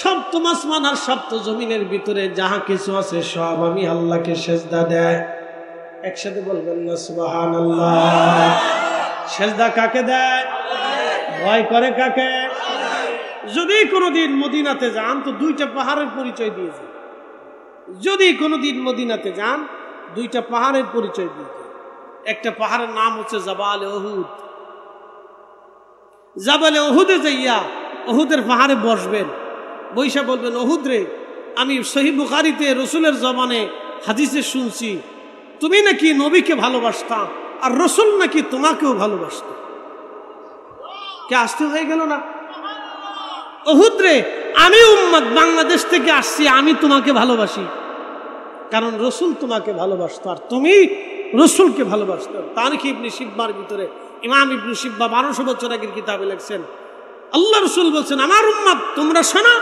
সপ্তম আসমান আর সপ্ত জমিনের ভিতরে যাহা কিছু আছে সব আমি আল্লাহকে সেজদা দেয়। একসাথে বলবেন না সুবহানাল্লাহ। সেজদা কাকে দেয়? ভয় করে কাকে? যদি কোনোদিন মদিনাতে যান তো 2টা পাহাড়ের পরিচয় দিয়েছে। যদি কোনোদিন মদিনাতে যান 2টা পাহাড়ের পরিচয় দিয়েছে। একটা পাহাড়ের নাম হচ্ছে জাবালে উহুদ। জাবালে উহুদে যাইয়া উহুদের পাহাড়ে বসবেন, বৈশা বলবেন, উহুদ রে, আমি সহিহ বুখারীতে রসুলের জবানে হাদিসে শুনছি তুমি নাকি নবীকে ভালোবাসতা আর রসুল নাকি তোমাকেও ভালোবাসত। কে আসতে হয়ে গেল না? উহুদ রে, আমি উম্মত বাংলাদেশ থেকে আসছি, আমি তোমাকে ভালোবাসি কারণ রসুল তোমাকে ভালোবাসত আর তুমি রসুলকে ভালোবাসত। তারিখ ইবনে শিব্বার ভিতরে ইমাম ইবনে শিব্বা 1200 বছর আগের কিতাবে লিখছেন, আল্লাহ রসুল বলছেন, আমার উম্মত তোমরা শোনো,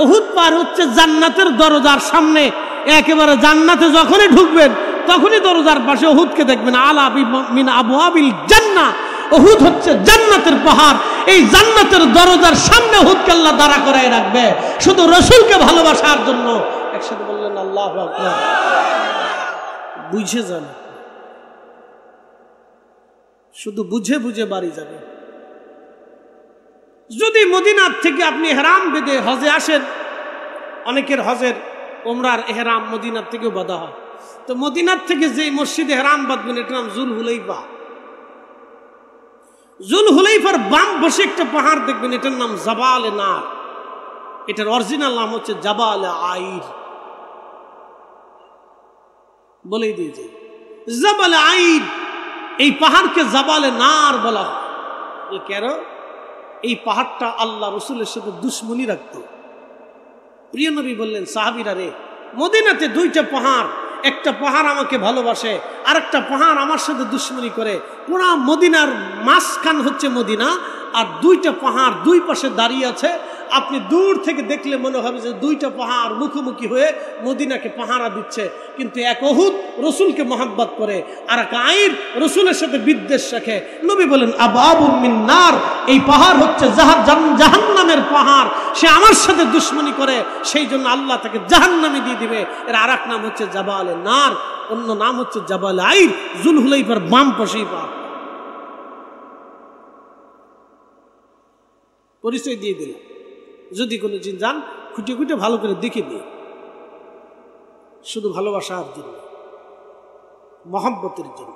উহুদ পার হচ্ছে জান্নাতের দরজার সামনে, একেবারে জান্নাতে যখনই ঢুকবেন তখনই দরজার পাশে উহুদকে দেখবেন, আলা মিন আবওয়াবিল জান্নাহ, উহুদ হচ্ছে জান্নাতের পাহাড়, এই জান্নাতের দরজার সামনে উহুদকে আল্লাহ দাঁড়া করায় রাখবে শুধু রসুলকে ভালোবাসার জন্য। একসাথে বললেন আল্লাহু আকবার। বুঝে যান, শুধু বুঝে বুঝে বাড়ি যাবে। যদি মদিনার থেকে আপনি ইহরাম বেঁধে হজে আসেন, অনেকের হজের ওমরার ইহরাম মদিনার থেকেও বাঁধা হয়, তো মদিনার থেকে যে মসজিদে ইহরাম বাঁধবেন এটার নাম জুল হুলাইফা। জুল হুলাইফার বাম বসে একটা পাহাড় দেখবেন, এটার নাম জাবাল নার, এটার অরিজিনাল নাম হচ্ছে জাবাল আইর। বলেই দিয়েছে জাবাল আইর, এই পাহাড়কে জাবালে নার বলা হয়। কেন? এই পাহাড়টা আল্লাহ রসুলের সাথে দুশ্মনী রাখত। প্রিয় নবী বললেন, সাহাবীরা রে, মদিনাতে দুইটা পাহাড়, একটা পাহাড় আমাকে ভালোবাসে আর একটা পাহাড় আমার সাথে দুশ্মনী করে। পুরা মদিনার মাঝখান হচ্ছে মদিনা, আর দুইটা পাহাড় দুই পাশে দাঁড়িয়ে আছে। আপনি দূর থেকে দেখলে মনে হবে যে দুইটা পাহাড় মুখোমুখি হয়ে মদিনাকে পাহারা দিচ্ছে, কিন্তু এক উহুদ রসুলকে মহাব্বত করে আর এক আইর রসুলের সাথে বিদ্বেষ রাখে। নবী বলেন, আবাবুম মিন নার, এই পাহাড় হচ্ছে জাহান্নামের পাহাড়, সে আমার সাথে দুশ্মনী করে, সেই জন্য আল্লাহ তাকে জাহান্নামে দিয়ে দিবে। এর আর এক নাম হচ্ছে জাবালে নার, অন্য নাম হচ্ছে জাবালে আইর। জুল হুলাইফার বাম পাশেই পাহাড়। পরিচয় দিয়ে দিলাম, যদি কোনো দিন যান খুঁটে খুঁটে ভালো করে দেখে দিয়ে, শুধু ভালোবাসার জন্য, মহব্বতের জন্য।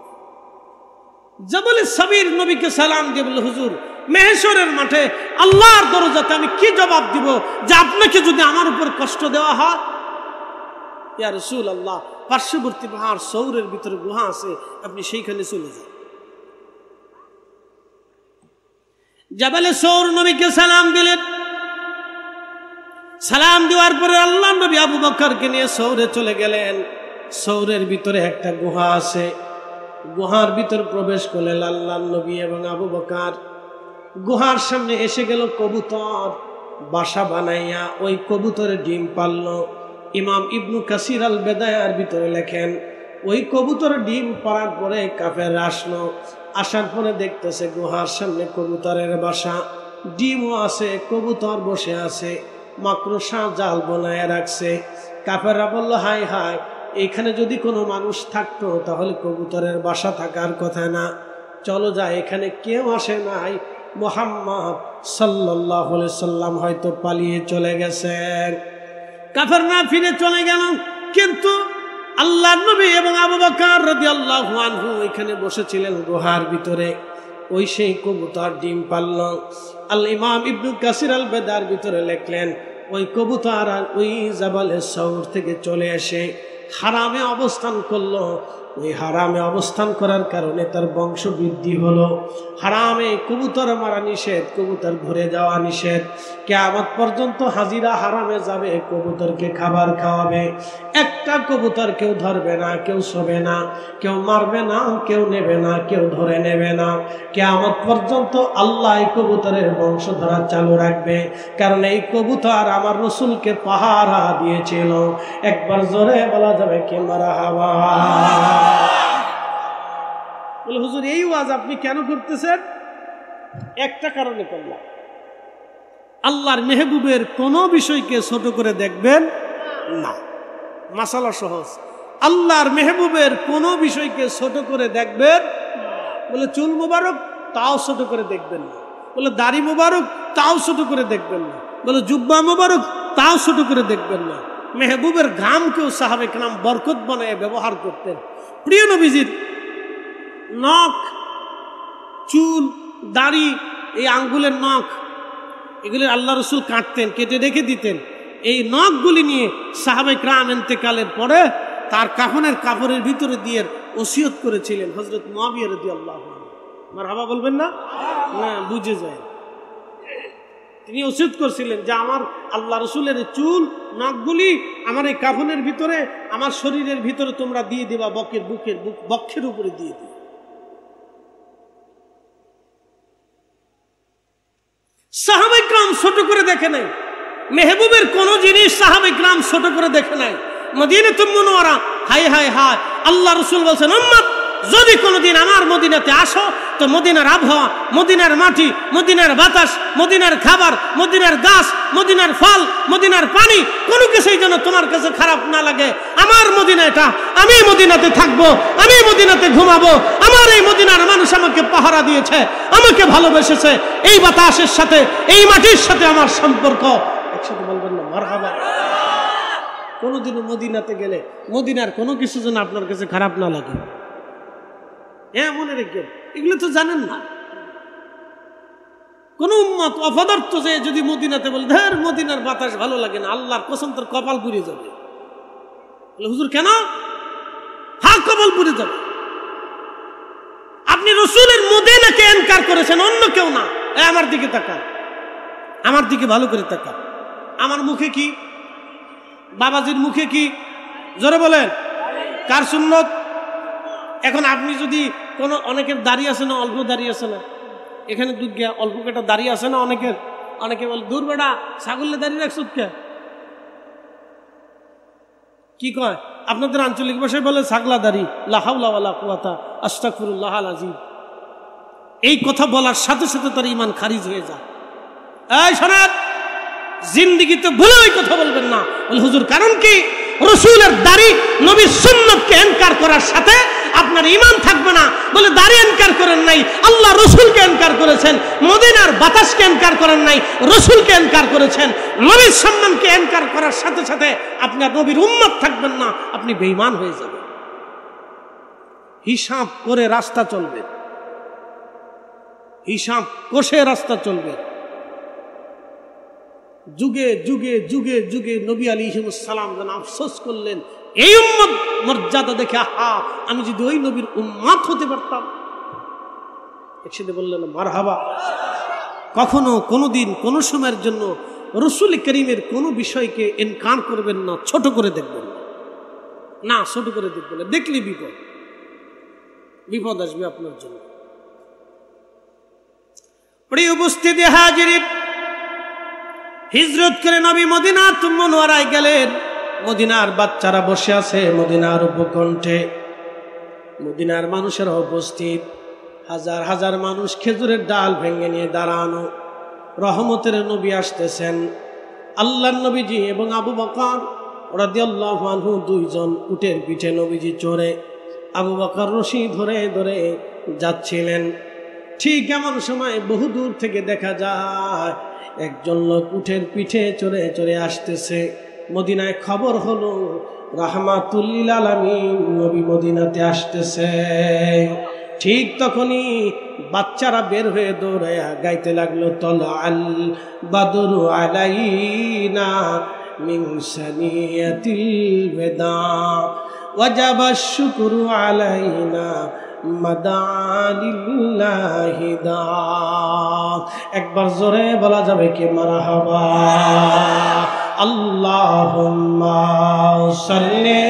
জাবালে সাবির নবীকে সালাম দিয়ে বলল, হুজুর, মেহেশরের মাঠে আল্লাহর দরজাতে আমি কি জবাব দিব যে আপনাকে যদি আমার উপর কষ্ট দেওয়া হয়? ইয়া রাসূলুল্লাহ, পার্শ্ববর্তী পাহাড় সৌরের ভিতরে গুহা আছে, আপনি সেইখানে চলে যান। জাবালে সৌর নবীকে সালাম দিলেন। সালাম দেওয়ার পরে আল্লাহ নবী আবু বকরকে নিয়ে সৌরে চলে গেলেন। সৌরের ভিতরে একটা গুহা আছে, গুহার ভিতর প্রবেশ করলেন আল্লাহ নবী এবং আবু বকর। গুহার সামনে এসে গেল কবুতর, বাসা বানাইয়া ওই কবুতরের ডিম পারল। ইমাম ইবনু কাসির আল বেদায়ার ভিতরে লেখেন, ওই কবুতরের ডিম পাড়ার পরে কাফের আসলো, আসার পরে দেখতেছে গুহার সামনে কবুতরের বাসা, ডিমও আছে, কবুতর বসে আছে, মাকড়সা জাল বানায় রাখছে। কাফেররা বলল, হাই হাই, এখানে যদি কোনো মানুষ থাকতো তাহলে কবুতরের বাসা থাকার কথা না, চলো যাই, এখানে কেউ আসে নাই, মুহাম্মদ সাল্লাল্লাহু আলাইহি সাল্লাম হয়তো পালিয়ে চলে গেছেন। কাফেররা ফিরে চলে গেল, কিন্তু আল্লাহর নবী এবং আবু বকর রাদিয়াল্লাহু আনহু এখানে বসেছিলেন গুহার ভিতরে। ওই সেই কবুতর ডিম পারল। আল ইমাম ইবনু কাসির আল বেদার ভিতরে লিখলেন, ওই কবুতর আর ওই জাবালে সৌর থেকে চলে এসে হারামে অবস্থান করলো। ওই হারামে অবস্থান করার কারণে তার বংশ বৃদ্ধি হলো। হারামে কবুতর মারা নিষেধ, কবুতর ঘুরে যাওয়া নিষেধ। কিয়ামত পর্যন্ত হাজিরা হারামে যাবে, কবুতরকে খাবার খাওয়াবে। একটা কবুতর কেউ ধরবে না, কেউ শোবে না, কেউ মারবে না, কেউ নেবে না, কেউ ধরে নেবে না। কিয়ামত পর্যন্ত আল্লাহ এই কবুতরের বংশধারা চালু রাখবে, কারণ এই কবুতর আমার রসুলকে পাহারা দিয়েছিল। একবার জোরে বলা যাবে কি মারহাবা। বলে, হুজুর, এই ওয়াজ আপনি কেন করতেছেন? একটা কারণে করলাম, আল্লাহর মেহবুবের কোন বিষয়কে ছোট করে দেখবেন না। মাসালা সহজ, আল্লাহর মেহবুবের কোন বিষয়কে ছোট করে দেখবেন। বলে, চুল মুবারক, তাও ছোট করে দেখবেন না। বলে, দাড়ি মুবারক, তাও ছোট করে দেখবেন না। বলে, জুব্বা মুবারক, তাও ছোট করে দেখবেন না। মেহবুবের ঘামকেও সাহাবে কেরাম বরকত বানায় ব্যবহার করতেন। প্রিয় নবীজির নখ, চুল, দাড়ি, এই আঙ্গুলের নখ, এগুলি আল্লাহ রসুল কাটতেন, কেটে রেখে দিতেন। এই নখগুলি নিয়ে সাহাবায়ে কেরাম ইন্তেকালের পরে তার কাফনের কাপড়ের ভিতরে দিয়ে ওসিয়ত করেছিলেন হযরত মুআবিয়া রাদিয়াল্লাহু আনহু। মারহাবা বলবেন না? না, বুঝে যায়। তিনি ওসিয়ত করছিলেন যে আমার আল্লাহ রসুলের চুল নখগুলি আমার এই কাফনের ভিতরে, আমার শরীরের ভিতরে তোমরা দিয়ে দিবা, বক্ষের উপরে দিয়ে দিবা। সাহাবায়ে কেরাম ছোট করে দেখে নাই, মেহবুবের কোন জিনিস সাহাবায়ে কেরাম ছোট করে দেখে নাই। মদিনাতুল মুনাওয়ারা, হায় হায় হায়, আল্লাহ রসুল বলছেন উম্মত যদি কোনোদিন আমার মদিনাতে আসো তো মদিনার আবহাওয়া, মদিনার মাটি, মদিনার বাতাস, মদিনার খাবার, মদিনার গাছ, মদিনার ফল, মদিনার পানি, কোনো কিছুই যেন তোমার কাছে খারাপ না লাগে। আমার মদিনা এটা, আমি মদিনাতে থাকবো, আমি মদিনাতে ঘুমাবো, আমার এই মদিনার মানুষ আমাকে পাহারা দিয়েছে, আমাকে ভালোবেসেছে, এই বাতাসের সাথে, এই মাটির সাথে আমার সম্পর্ক। একসাথে বলবেন না মারহাবা? কোনোদিনও মদিনাতে গেলে মদিনার কোনো কিছু যেন আপনার কাছে খারাপ না লাগে। হ্যাঁ, মনে রেখে, এগুলো তো জানেন না। কোন উম্মত অপদার্থ যে যদি মদিনাতে বলে ধর মদিনার বাতাস ভালো লাগে না, আল্লাহর কসম তোর কপাল পুড়ে যাবে। হুজুর কেন? হ্যাঁ, কপাল পুড়ে যাবে। আপনি রসুলের মদিনাকে ইনকার করেছেন, অন্য কেউ না। আমার দিকে তাকান, আমার দিকে ভালো করে তাকান। আমার মুখে কি, বাবাজির মুখে কি? জোরে বলেন, কার সুন্নত? এখন আপনি যদি কোন, অনেকের দাঁড়িয়ে আছে না, অল্প দাঁড়িয়ে আছে না, এখানে দুধ গিয়া অল্প কেটা দাঁড়িয়ে আছে না অনেকের, অনেকে বলে দূর বেড়া ছাগলে দাঁড়িয়ে রাখছ কে? কি কয় আপনাদের আঞ্চলিক ভাষায় বলে ছাগলা দাড়ি, লা হাওলা ওয়ালা কুওয়াতা আস্তাগফিরুল্লাহাল আযীম। এই কথা বলার সাথে সাথে তার ঈমান খারিজ হয়ে যায়। এই শোনেন, জিন্দেগিতে ভুলে ওই কথা বলবেন না। বলে হুজুর কারণ কি? রসুলের দাড়ি, নবীর সুন্নতকে ইনকার করার সাথে আপনার ঈমান থাকবে না। বলে দাড়ি ইনকার করেন নাই, আল্লাহ রসুলকে ইনকার করেছেন। মদিনার বাতাসকে ইনকার করেন নাই, রসুলকে ইনকার করেছেন। নবীর সম্মানকে ইনকার করার সাথে সাথে আপনি আর নবীর উম্মত থাকবেন না, আপনি বেঈমান হয়ে যাবেন। হিসাব করে রাস্তা চলবে, হিসাব কষে রাস্তা চলবে। যুগে যুগে যুগে যুগে নবী আলাইহিস সালাম যেন আফসোস করলেন এই উম্মত মর্যাদা দেখে, আহা আমি যদি ওই নবীর উম্মত হতে পারতাম। একসাথে বললেন মারহাবা। কখনো কোনোদিন কোনো সময়ের জন্য রাসূল করিমের কোনো বিষয়কে ইনকার করবেন না, ছোট করে দেখবেন না, ছোট করে দেখবেন না। দেখলে বিপদ, বিপদ আসবে আপনার জন্য। প্রিয় উপস্থিতি হাজিরিন, হিজরত করে নবী মদিনাতুল মুনাওয়ারায় গেলেন। মদিনার বাচ্চারা বসে আছে মদিনার উপকণ্ঠে, মদিনার মানুষেরা উপস্থিত, হাজার হাজার মানুষ খেজুরের ডাল ভেঙে নিয়ে দাঁড়ানো। রহমতের নবী আসতেছেন। আল্লাহর নবীজি এবং আবু বকর রাদিয়াল্লাহু আনহু দুইজন উটের পিঠে নবীজি চড়ে, আবু বকর রশি ধরে ধরে যাচ্ছিলেন। ঠিক এমন সময় বহু দূর থেকে দেখা যায় একজন লোক উটের পিঠে চড়ে চড়ে আসতেছে। মদিনায় খবর হলো রাহমাতুল লিল আলামিন নবী মদিনাতে আসতেছে। ঠিক তখনই বাচ্চারা বের হয়ে দৌড়ায়া গাইতে লাগলো, তলাআল বাদরু আলাইনা মিন সানিয়াতিল ওয়াদা ওয়াজাবাশ শুকরু আলাইনা মাদালিল্লাহি দা। একবার জোরে বলা যাবে কি মারহাবা? আল্লাহুম্মা সাল্লি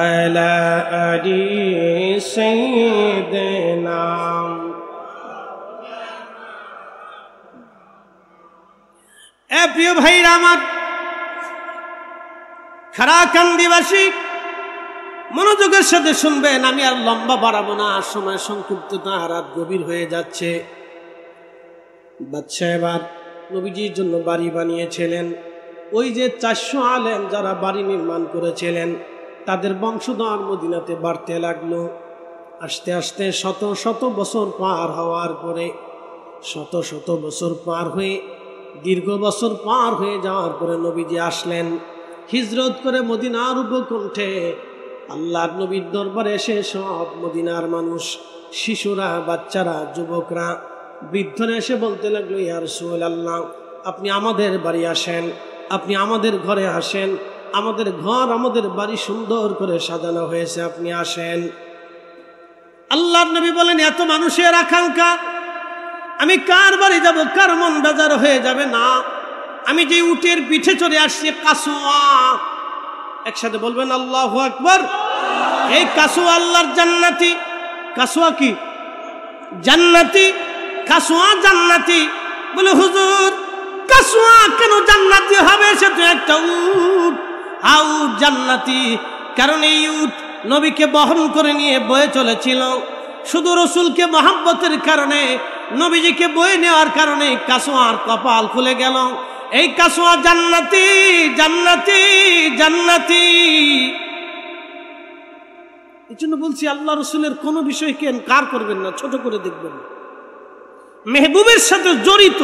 আলা আলি সাইয়্যিদিনা। প্রিয় ভাইরা আমার, খারাকান্দিবাসী মনোযোগের সাথে শুনবেন, আমি আর লম্বা বাড়াবো না, সময় সংক্ষিপ্ততা, রাত গভীর হয়ে যাচ্ছে। বাদশা এবার নবীজির জন্য বাড়ি বানিয়েছিলেন। ওই যে 400 আলেম যারা বাড়ি নির্মাণ করেছিলেন তাদের বংশধর মদিনাতে বাড়তে লাগলো। আস্তে আস্তে শত শত বছর পার হওয়ার পরে, শত শত বছর পার হয়ে, দীর্ঘ বছর পার হয়ে যাওয়ার পরে নবীজি আসলেন। হিজরত করে মদিনার উপকণ্ঠে আল্লাহর নবীর দরবারে এসে সব মদিনার মানুষ, শিশুরা, বাচ্চারা, যুবকরা, বৃদ্ধরা এসে বলতে লাগলো, ইয়া রাসূলুল্লাহ, আপনি আমাদের বাড়ি আসেন, আপনি আমাদের ঘরে আসেন, আমাদের ঘর আমাদের বাড়ি সুন্দর করে সাজানো হয়েছে, আপনি আসেন। আল্লাহর নবী বলেন, এত মানুষের আকাঙ্ক্ষা, আমি কার বাড়ি যাব, কার মন বেজার হয়ে যাবে না? আমি যে উটের পিঠে চড়ে আসছি, কাসওয়া, একসাথে বলবেন আল্লাহু আকবার। এই কাসওয়া আল্লাহর জান্নাতি। কাসওয়া কি? জান্নাতি। কাসওয়া জান্নাতি। বলে হুজুর, কাসওয়া কেন জান্নাতি হবে? সে তো একটা উট। উট জান্নাতি কারণ এই উট নবীকে বহন করে নিয়ে বয়ে চলেছিল। শুধু রসুলকে মহব্বতের কারণে, নবীজিকে বয়ে নেওয়ার কারণে কাসওয়ার কপাল খুলে গেল। এই কাসওয়া জান্নাতি, জান্নাতি, জান্নাতি। এই জন্য বলছি, আল্লাহ রসুলের কোনো বিষয়কে কার করবেন না, ছোট করে দেখবেন। মেহবুবের সাথে জড়িত,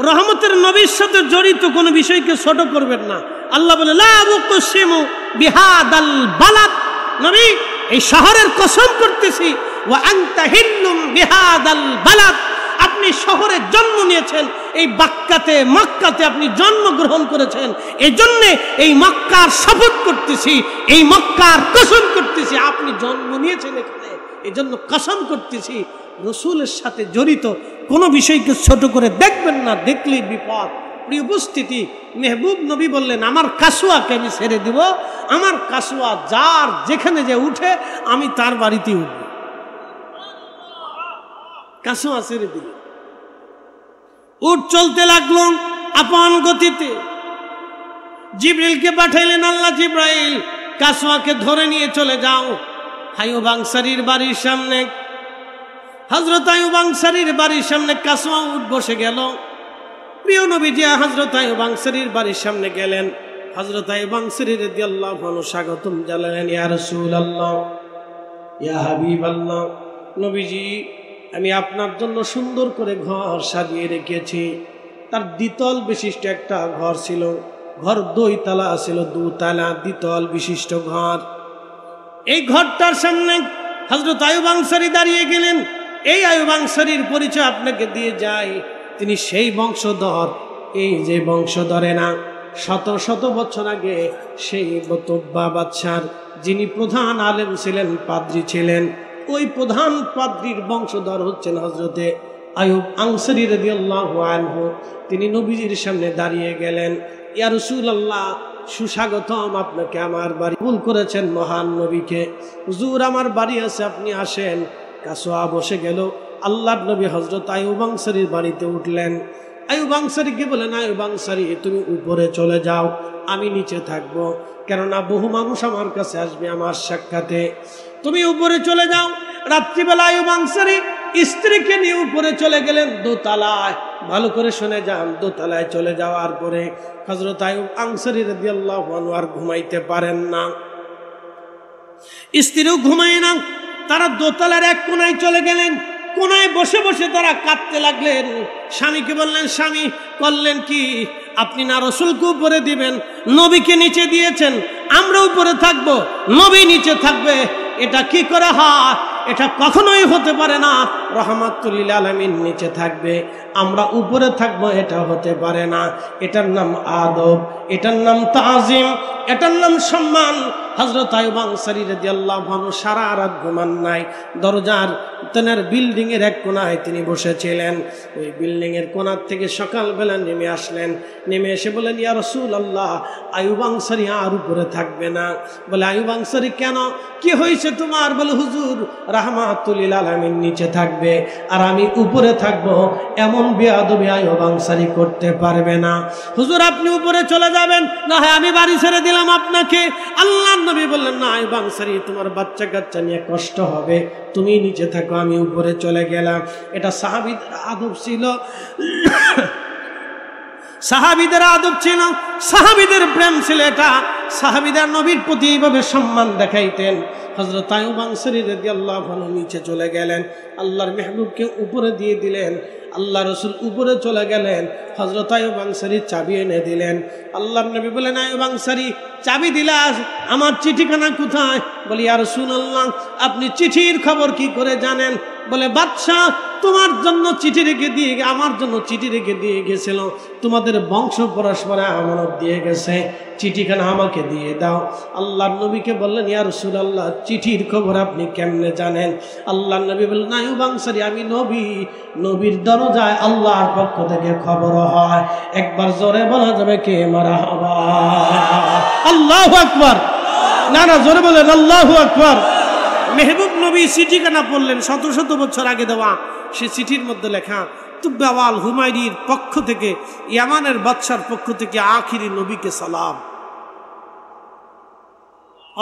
রহমতের নবীর সাথে জড়িত কোনো বিষয়কে ছোট করবেন না। আল্লাহ বলে, লা উকসিমু বিহাদাল বালাদ, নবী এই শহরের কসম করতেছি, ওয়া আনতা হিল্লুম বিহাদাল বালাদ, আপনি শহরে জন্ম নিয়েছেন, এই বাক্কাতে, মক্কাতে আপনি জন্মগ্রহণ করেছেন, এই জন্য এই মক্কার শপথ করতেছি, এই মক্কার কসম করতেছি, আপনি জন্ম নিয়েছেন এখানে, এই জন্য কসম করতেছি। রসুলের সাথে জড়িত কোনো বিষয়কে ছোট করে দেখবেন না, দেখলেই বিপদ। প্রিয় উপস্থিতি, মেহবুব নবী বললেন, আমার কাসওয়াকে আমি ছেড়ে দিব, আমার কাসওয়া যার যেখানে যে উঠে আমি তার বাড়িতে উঠব। কাসওয়া ছেড়ে দিল, উট চলতে লাগলো আপন গতিতে। জিবরিলকে পাঠাইলেন, আল্লাহ জিব্রাইল কাসওয়াকে ধরে নিয়ে চলে যাও আইয়ুব আনসারীর বাড়ির সামনে। হযরত আইয়ুব আনসারীর বাড়ির সামনে কাসওয়া উট বসে গেল। প্রিয় নবীজি হযরত আইয়ুব আনসারীর বাড়ির সামনে গেলেন। হযরত আইয়ুব আনসারী রাদিয়াল্লাহু আনহু স্বাগতম জানালেন, ইয়া রাসূলুল্লাহ, ইয়া হাবিবাল্লাহ, নবীজি আমি আপনার জন্য সুন্দর করে ঘর সাজিয়ে রেখেছি। তার দ্বিতল বিশিষ্ট একটা ঘর ছিল, ঘর দুইতলা ছিল, দুতলা দ্বিতল বিশিষ্ট ঘর। এই ঘরটার সামনে হযরত আইয়ুব আনসারী দাঁড়িয়ে গেলেন। এই আইয়ুব আনসারীর পরিচয় আপনাকে দিয়ে যায়, তিনি সেই বংশধর, এই যে বংশধরে না শত শত বছর আগে সেই বতব্বা বাদশার যিনি প্রধান আলেম ছিলেন, পাদ্রী ছিলেন, ওই প্রধান পাদ্রীর বংশধর হচ্ছেন হযরতে আইয়ুব আনসারী রাদিয়াল্লাহু আনহু। তিনি নবীজির সামনে দাঁড়িয়ে গেলেন, ইয়া রাসূলুল্লাহ, সুস্বাগতম আপনাকে আমার বাড়ি। ভুল করেছেন মহান নবীকে, হুজুর আমার বাড়ি আছে, আপনি আসেন। কাসওয়া বসে গেল। আল্লাহর নবী হযরত আইয়ুব আনসারীর বাড়িতে উঠলেন। আইয়ুব আনসারীকে বলেন, আইয়ুব আনসারী তুমি উপরে চলে যাও, আমি নিচে থাকবো, কেননা বহু মানুষ আমার কাছে আসবে আমার সাক্ষাতে, তুমি উপরে চলে যাও। রাত্রিবেলা আইয়ুব আনসারী স্ত্রীকে নিয়ে উপরে চলে গেলেন দোতলায়। ভালো করে শুনে যান, দোতলায় চলে যাওয়ার পরে হযরত আইয়ুব আনসারী রাদিয়াল্লাহু আনহু আর ঘুমাইতে পারেন না, স্ত্রীও ঘুমায় না। তারা দোতলার এক কোনায় চলে গেলেন। কোনায় বসে বসে তারা কাঁদতে লাগলেন। স্বামীকে বললেন, স্বামী করলেন কি? আপনি না রসুলকে উপরে দিবেন, নবীকে নিচে দিয়েছেন, আমরা উপরে থাকবো, নবী নিচে থাকবে, এটা কি করে হয়? এটা কখনোই হতে পারে না। রহমাতুল লিল আলামিন নিচে থাকবে, আমরা উপরে থাকবো, এটা হতে পারে না। এটার নাম আদব, এটার নাম তাজিম, এটার নাম সম্মান। হযরত আইয়ুব আনসারী রাদিয়াল্লাহু আনহু সারা রাত ঘুমান নাই। দরজার তেনার বিল্ডিং এর এক কোনায় তিনি বসেছিলেন। ওই বিল্ডিং এর কোণার থেকে সকালবেলা নেমে আসলেন। নেমে এসে বলেন, ইয়া রাসূলুল্লাহ, আইয়ুব আনসারী আর উপরে থাকবে না। বলে, আইয়ুব আনসারী কেন, কি হয়েছে তোমার? বলে, হুজুর রাহমাতুল লিল আলামিন নিচে থাকবে আর আমি উপরে থাকবো, এমন বেয়াদবি আইয়ুব আনসারী করতে পারবে না। হুজুর আপনি উপরে চলে যাবেন, না হয় আমি বাড়ি ছেড়ে দিলাম আপনাকে। আল্লাহর নবী বললেন, না আইয়ুব আনসারী, তোমার বাচ্চা কাচ্চা নিয়ে কষ্ট হবে, তুমি নিচে থাকো, আমি উপরে চলে গেলাম। এটা সাহাবীদের আদব ছিল, সাহাবীদের আদব ছিল, সাহাবীদের প্রেম ছিল এটা। সাহাবীরা নবীর প্রতি এইভাবে সম্মান দেখাইতেন। হযরত আইয়ুব আনসারী রাদিয়াল্লাহু আনহু নিচে চলে গেলেন, আল্লাহর মেহবুবকে উপরে দিয়ে দিলেন। আল্লাহ রসুল উপরে চলে গেলেন, হযরত আইয়ুব আনসারী চাবি এনে দিলেন। আল্লাহর নবী বলেন, আইয়ুব আনসারী চাবি দিলা, আমার চিঠিখানা কোথায়? বলি, ইয়া রাসূলুল্লাহ, আপনি চিঠির খবর কি করে জানেন? বলে, বাদশাহ তোমার জন্য চিঠি রেখে দিয়ে, আমার জন্য চিঠি রেখে দিয়ে গেছিল, তোমাদের বংশ পরস্পরে আমানত দিয়ে গেছে, চিঠিখানা আমাকে দিয়ে দাও। আল্লাহর নবীকে বললেন, ইয়া রাসূলুল্লাহ, চিঠির খবর আপনি কেমনে জানেন? আল্লাহর নবী বললেন, আইয়ুব আনসারী, আমি নবী, নবীর দরজায় আল্লাহর পক্ষ থেকে খবর হয়। একবার জোরে বলা যাবে কে মারহাবা? আল্লাহু আকবার। না না, জোরে বলেন আল্লাহু আকবার। মেহবুব নবী চিঠিখানা পড়লেন, শত শত বছর আগে দেওয়া। সে চিঠির মধ্যে লেখা, তুব্বাওয়াল হুমায়রির পক্ষ থেকে, ইয়ামানের বাদশার পক্ষ থেকে আখিরি নবীকে সালাম।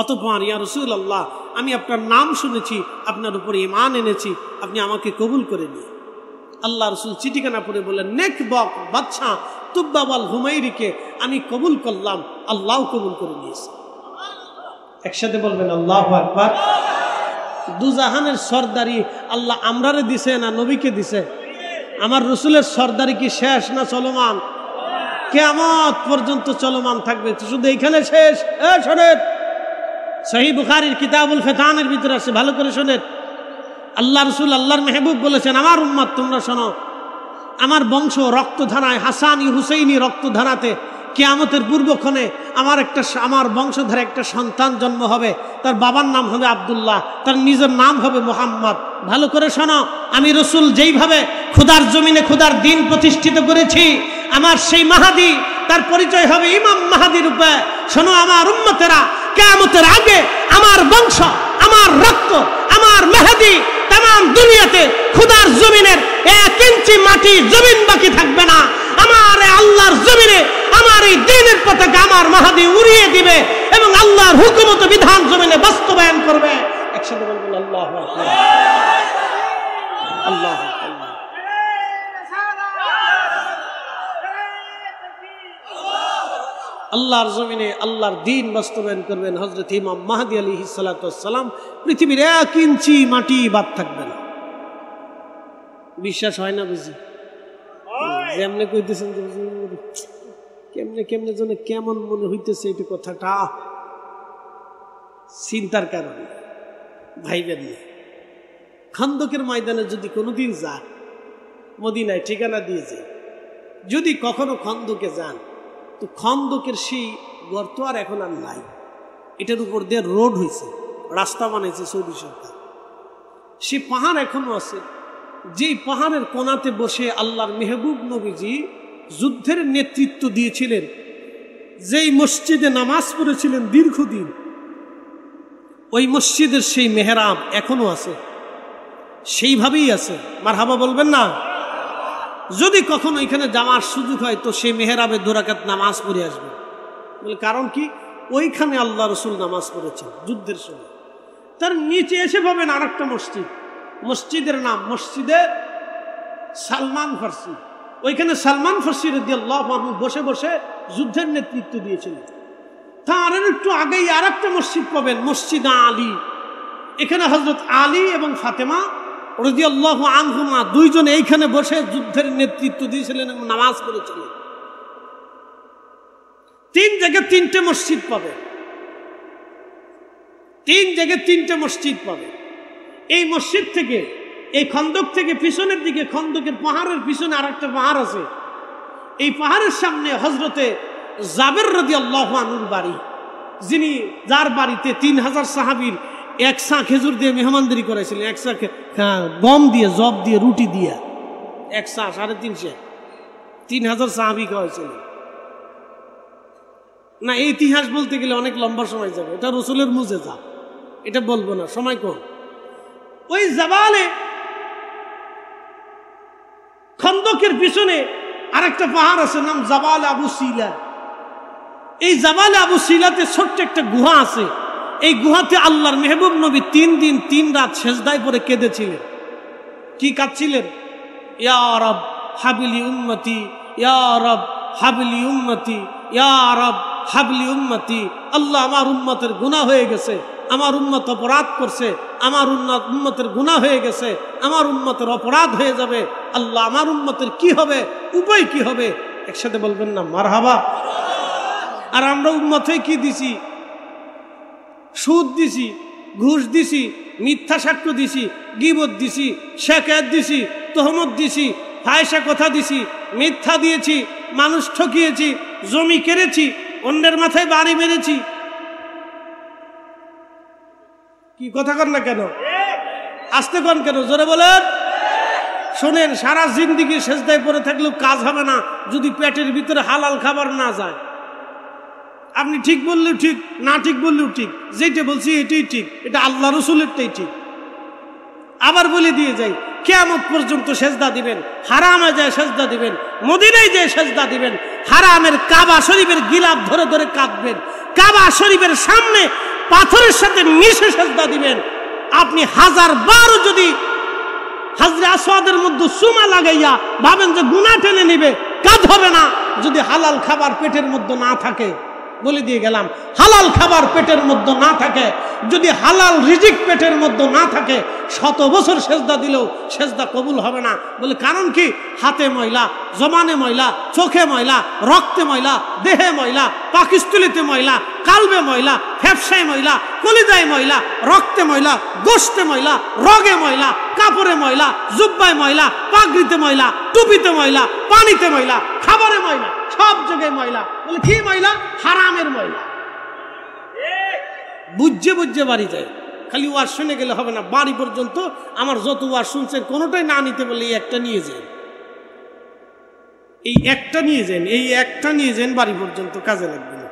অতঃপর, ইয়া রাসূলুল্লাহ, আমি আপনার নাম শুনেছি, আপনার উপরে ঈমান এনেছি, আপনি আমাকে কবুল করে নিন। আল্লাহ রাসূল চিঠিখানা পড়ে বললেন, নেক বক বাদশা তুব্বাওয়াল হুমায়রিকে আমি কবুল করলাম, আল্লাহ কবুল করে নিয়েছে। একসাথে বলবেন আল্লাহু আকবার। দুজাহানের সরদারি আল্লাহ আমরারে দিছে না নবীকে দিছে? আমার রসুলের সরদারি কি শেষ না চলমান? কিয়ামত পর্যন্ত চলমান থাকবে, শুধু এইখানে শেষ? শোনেন, সহিহ বুখারীর কিতাবুল ফিতানের ভিতরে আছে, ভালো করে শোনেন। আল্লাহ রসুল, আল্লাহর মেহবুব বলেছেন, আমার উম্মত তোমরা শোনো, আমার বংশ রক্তধারায়, হাসান হুসাইনি রক্তধারাতে কিয়ামতের পূর্বক্ষণে আমার বংশধরে একটা সন্তান জন্ম হবে, তার বাবার নাম হবে আব্দুল্লাহ, তার নিজের নাম হবে মুহাম্মদ। ভালো করে শোনো, আমি রসুল যেইভাবে খোদার জমিনে খোদার দিন প্রতিষ্ঠিত করেছি, আমার সেই মাহাদি, তার পরিচয় হবে ইমাম মাহাদি রূপে। শোনো আমার উম্মতেরা, কিয়ামতের আগে আমার বংশ, আমার রক্ত, আমার মাহাদি তাম দুনিয়াতে খোদার জমিনের 1 ইঞ্চি মাটি জমিন বাকি থাকবে না। আমার আল্লাহর জমিনে আমার এই দ্বীনের পতাকা আমার মাহাদি উড়িয়ে দিবে এবং আল্লাহর হুকুমত বিধান জমিনে বাস্তবায়ন করবে। একসাথে বলবেন আল্লাহু আকবার। আল্লাহু আকবার। আল্লাহর জমিনে আল্লাহর দ্বীন বাস্তবায়ন করবেন হযরত ইমাম মাহদী আলাইহিস সালাতু ওয়াস সালাম। পৃথিবীর 1 ইঞ্চি মাটি বাদ থাকবে না। বিশ্বাস হয় না বুঝি? যেমনে কইতেছেন, কেমনে কেমনে যেন কেমন মনে হইতেছে এই কথাটা। চিন্তার কারণে ভাইবেন না। খন্দকের ময়দানে যদি কোনোদিন যান, মদিনায় ঠিকানা দিয়ে যায়, যদি কখনো খন্দকে যান, তো খন্দকের সেই গর্ত আর এখন আর নাই। এটার উপর দিয়ে রোড হয়েছে, রাস্তা বানাইছে সৌদি সরকার। সে পাহাড় এখনো আছে, যেই পাহাড়ের কোনাতে বসে আল্লাহর মেহবুব নবীজি যুদ্ধের নেতৃত্ব দিয়েছিলেন, যেই মসজিদে নামাজ পড়েছিলেন দীর্ঘদিন, ওই মসজিদের সেই মেহরাব এখনো আছে, সেইভাবেই আছে। মারহাবা বলবেন না? যদি কখনো এখানে যাওয়ার সুযোগ হয়, তো সেই মেহরাবে 2 রাকাত নামাজ পড়ে আসবে। বলে কারণ কি? ওইখানে আল্লাহ রসুল নামাজ পড়েছেন যুদ্ধের সময়। তার নিচে এসে পাবেন আরেকটা মসজিদ, মসজিদের নাম মসজিদে সালমান ফার্সি। ওইখানে সালমান ফার্সি রাদিয়াল্লাহু আনহু বসে বসে যুদ্ধের নেতৃত্ব দিয়েছিলেন। তার একটু আগেই আরেকটা মসজিদ পাবেন, মসজিদ আলী। এখানে হযরত আলী এবং ফাতেমা রাদিয়াল্লাহু আনহুমা দুইজনে এইখানে বসে যুদ্ধের নেতৃত্ব দিয়েছিলেন এবং নামাজ পড়েছিলেন। 3 জায়গায় 3টে মসজিদ পাবে, 3 জায়গায় 3টে মসজিদ পাবে। এই মসজিদ থেকে, এই খন্দক থেকে পিছনের দিকে, খন্দকের পাহাড়ের পিছনে আরেকটা পাহাড় আছে। এই পাহাড়ের সামনে হযরতে জাবের রাদিয়াল্লাহু আনহুর বাড়ি, যার বাড়িতে 3000 সাহাবীর 1 সা খেজুর দিয়ে মেহমানদারি করেছিলেন। 1 সা গম দিয়ে, জব দিয়ে, রুটি দিয়ে 1 সা 350, 3000 সাহাবী খাওয়াইছিলেন। না, এই ইতিহাস বলতে গেলে অনেক লম্বা সময় যাবে, এটা রসুলের মুজেজা, এটা বলবো না, সময় কম। ওই জাবালে খন্দকের পিছনে আরেকটা পাহাড় আছে, নাম জাবাল আবু সিলা। এই জাবাল আবু সিলাতে ছোট্ট একটা গুহা আছে। এই গুহাতে আল্লাহর মেহবুব নবী 3 দিন 3 রাত সেজদায় পড়ে কেঁদেছিলেন। কি কাঁদছিলেন? ইয়া রব হাবলি উম্মতি, ইয়া রব হাবলি উম্মতি, ইয়া রব হাবলি উম্মতি। আল্লাহ, আমার উম্মতের গুনাহ হয়ে গেছে, আমার উম্মত অপরাধ করছে, আমার উম্মতের গুনাহ হয়ে গেছে, আমার উম্মতের অপরাধ হয়ে যাবে, আল্লাহ আমার উম্মতের কি হবে, উপায় কি হবে? একসাথে বলবেন না মারহাবা। আর আমরা উম্মত হয়ে কি দিছি? সুদ দিছি, ঘুষ দিছি, মিথ্যা সাক্ষ্য দিছি, গীবত দিছি, শিকায়ত দিছি, তহমত দিছি, ফায়সা কথা দিছি, মিথ্যা দিয়েছি, মানুষ ঠকিয়েছি, জমি কেড়েছি, অন্যের মাথায় বাড়ি মেরেছি। কি কথা কন না কেন? আসতে কন কেন? জোরে বলেন। শোনেন, সারা জিন্দিগি সেজদায় পড়ে থাকলেও কাজ হবে না যদি পেটের ভিতরে হালাল খাবার না যায়। আপনি ঠিক বললেও ঠিক, না ঠিক বললেও ঠিক, যেটা বলছি এটাই ঠিক, এটা আল্লাহ রসুলেরটাই ঠিক। আবার বলে দিয়ে যাই, কিয়ামত পর্যন্ত সেজদা দিবেন, হারামে যায় সেজদা দিবেন, মদিনায় যায় সেজদা দিবেন, হারামের কাবা শরীফের গিলাফ ধরে ধরে কাঁদবেন, কাবা শরীফের সামনে পাথরের সাথে মিশে সেজদা দিবেন। আপনি 1000 বার যদি হাজরে আসওয়াদের মধ্যে সুমা লাগাইয়া ভাবেন যে গুনাহ টেনে নিবে, কাজ হবে না যদি হালাল খাবার পেটের মধ্যে না থাকে। বলে দিয়ে গেলাম, হালাল খাবার পেটের মধ্যে না থাকে, যদি হালাল রিজিক পেটের মধ্যে না থাকে, 100 বছর সেজদা দিলেও সেজদা কবুল হবে না। বলে কারণ কি? হাতে ময়লা, জবানে ময়লা, চোখে ময়লা, রক্তে ময়লা, দেহে ময়লা, পাকস্থলীতে ময়লা, কালবে ময়লা, ফ্যাপসায় ময়লা, কলিজায় ময়লা, রক্তে ময়লা, গোশতে ময়লা, রগে ময়লা, কাপড়ে ময়লা, জুব্বায় ময়লা, পাগড়িতে ময়লা, টুপিতে ময়লা, পানিতে ময়লা, খাবারে ময়লা, সব জায়গায় ময়লা। বলে কি ময়লা? হারামের ময়লা। বুঝে বুঝে বাড়ি যায়। খালি ওয়াজ শুনে গেলে হবে না, বাড়ি পর্যন্ত আমার যত ওয়াজ শুনছেন কোনোটাই না নিতে বলে এই একটা নিয়ে যান, এই একটা নিয়ে যান, এই একটা নিয়ে যান, বাড়ি পর্যন্ত কাজে লাগবে না।